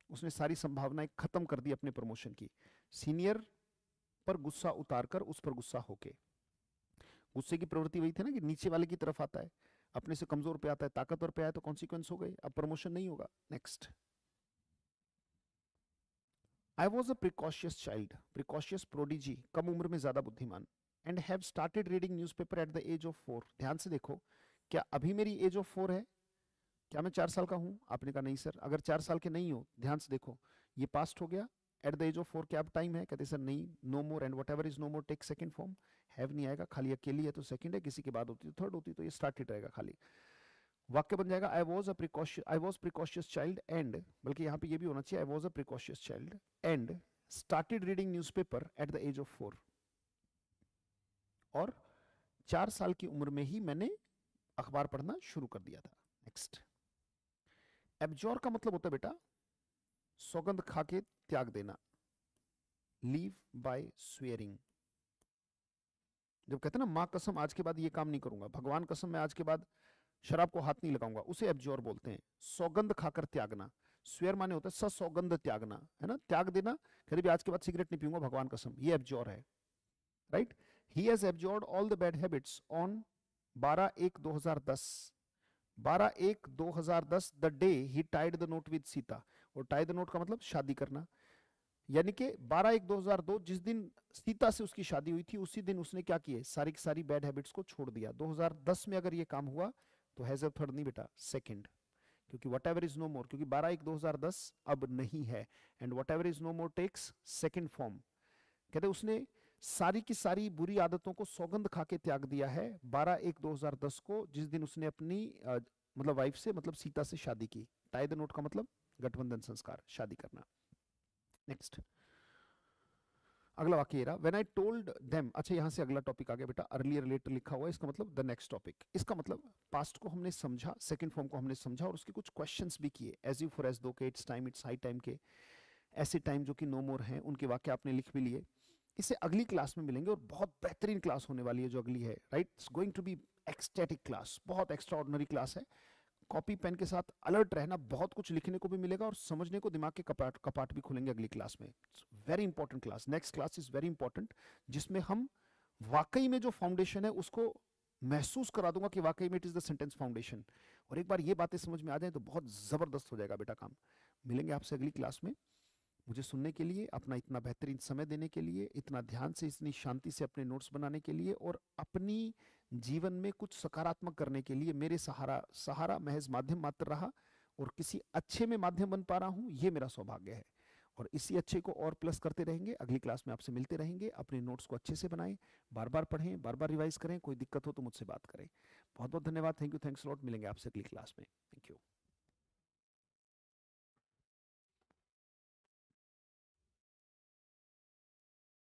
उसने सारी संभावनाएं खत्म कर दी अपने प्रमोशन की, सीनियर पर गुस्सा उतारकर, उस पर गुस्सा होके। गुस्से की प्रवृत्ति वही थी ना कि नीचे वाले की तरफ आता है, अपने से कमजोर पे आता है, ताकतवर पे आया तो कॉन्सिक्वेंस हो गए, अब प्रमोशन नहीं होगा। Next, I was a precocious child, precocious prodigy, कम उम्र में ज्यादा बुद्धिमान, and have started reading newspaper at the age of 4। ध्यान से देखो, क्या अभी मेरी एज ऑफ 4 है? क्या मैं 4 साल का हूं? आपने कहा नहीं सर। अगर 4 साल के नहीं हो, ध्यान से देखो, ये पास्ट हो गया, एट द एज ऑफ 4 क्या अब टाइम है? कहते सर नहीं, no more, and whatever is no more take second form. Have नहीं आएगा, खाली अकेली है तो सेकंड है, किसी के बाद होती तो थर्ड होती, तो ये स्टार्टेड रहेगा खाली। वाक्य बन जाएगा I was precocious child and, बल्कि यहाँ पे ये भी होना चाहिए, I was a precocious child and started reading newspaper at the age of 4। और 4 साल की उम्र में ही मैंने अखबार पढ़ना शुरू कर दिया था। नेक्स्ट, एब्जॉर का मतलब होता है बेटा सौगंध खा के त्याग देना, लीव बाय स्वेयरिंग। जब कहते हैं ना मां कसम आज के बाद ये काम नहीं करूंगा, भगवान कसम मैं आज के बाद शराब को हाथ नहीं लगाऊंगा, उसे एब्जॉर बोलते हैं। सौगंध खाकर त्यागना, स्वेयर माने होता है सौगंध त्यागना, है ना, त्याग देना, कभी भी आज के बाद सिगरेट नहीं पीऊंगा भगवान कसम, ये एब्जॉर है, right. He has absorbed all the bad habits on 12/1/2010, 12/1/2010 the day he tied the note with Sita. और टाई द नोट का मतलब शादी करना, यानी कि 12/1/2002 जिस दिन सीता से उसकी शादी हुई थी, उसी दिन उसने क्या किए? सारी की सारी बैड हैबिट्स को छोड़ दिया। 2010 में अगर ये काम हुआ तो हैज ऑफ थर्ड नहीं बेटा, सेकंड, क्योंकि whatever is no more, क्योंकि 12/1/2010 अब नहीं है, and whatever is no more takes second form. कहते उसने सारी की सारी बुरी आदतों को सौगंध खा के त्याग दिया है 12/1/2010 को, जिस दिन उसने अपनी मतलब वाइफ से, मतलब सीता से शादी की। टाई द नोट का मतलब गठबंधन संस्कार, शादी करना। नेक्स्ट, अगला वाक्य ये रहा, व्हेन आई टोल्ड देम, अच्छा यहाँ से अगला टॉपिक आ गया बेटा, अर्लियर लेटर लिखा हुआ है, इसका मतलब द नेक्स्ट टॉपिक। इसका मतलब पास्ट को हमने समझा, सेकंड फॉर्म को हमने समझा और उसके कुछ क्वेश्चंस भी किए, एज यू फॉर एज दो के, it's time, it's high time के, ऐसे टाइम जो कि नो मोर हैं, उनके वाक्य आपने लिख भी लिए। इसे अगली क्लास में मिलेंगे और बहुत बेहतरीन क्लास होने वाली है जो अगली है, right, it's going to be ecstatic class, बहुत एक्स्ट्रा ऑर्डिनरी क्लास है। कॉपी पेन के साथ अलर्ट रहना, बहुत कुछ लिखने को भी मिलेगा और समझने को दिमाग के कपाट कपाट भी खुलेंगे अगली क्लास में। Very important class, next class is very important, जिसमें हम वाकई में जो फाउंडेशन है उसको महसूस करा दूंगा कि वाकई में it is the sentence foundation. और एक बार ये बातें समझ में आ जाए तो बहुत जबरदस्त हो जाएगा बेटा काम। मिलेंगे आपसे अगली क्लास में। मुझे सुनने के लिए, अपना इतना बेहतरीन समय देने के लिए, इतना ध्यान से, इतनी शांति से अपने नोट्स बनाने के लिए और अपनी जीवन में कुछ सकारात्मक करने के लिए मेरे सहारा महज माध्यम मात्र रहा और किसी अच्छे में माध्यम बन पा रहा हूं, ये मेरा सौभाग्य है। और इसी अच्छे को और प्लस करते रहेंगे। अगली क्लास में आपसे मिलते रहेंगे। अपने नोट्स को अच्छे से बनाएं, बार बार पढ़ें, बार बार रिवाइज करें। कोई दिक्कत हो तो मुझसे बात करें। बहुत बहुत धन्यवाद। Thank you, thanks lot. मिलेंगे आपसे अगली क्लास में। Thank you.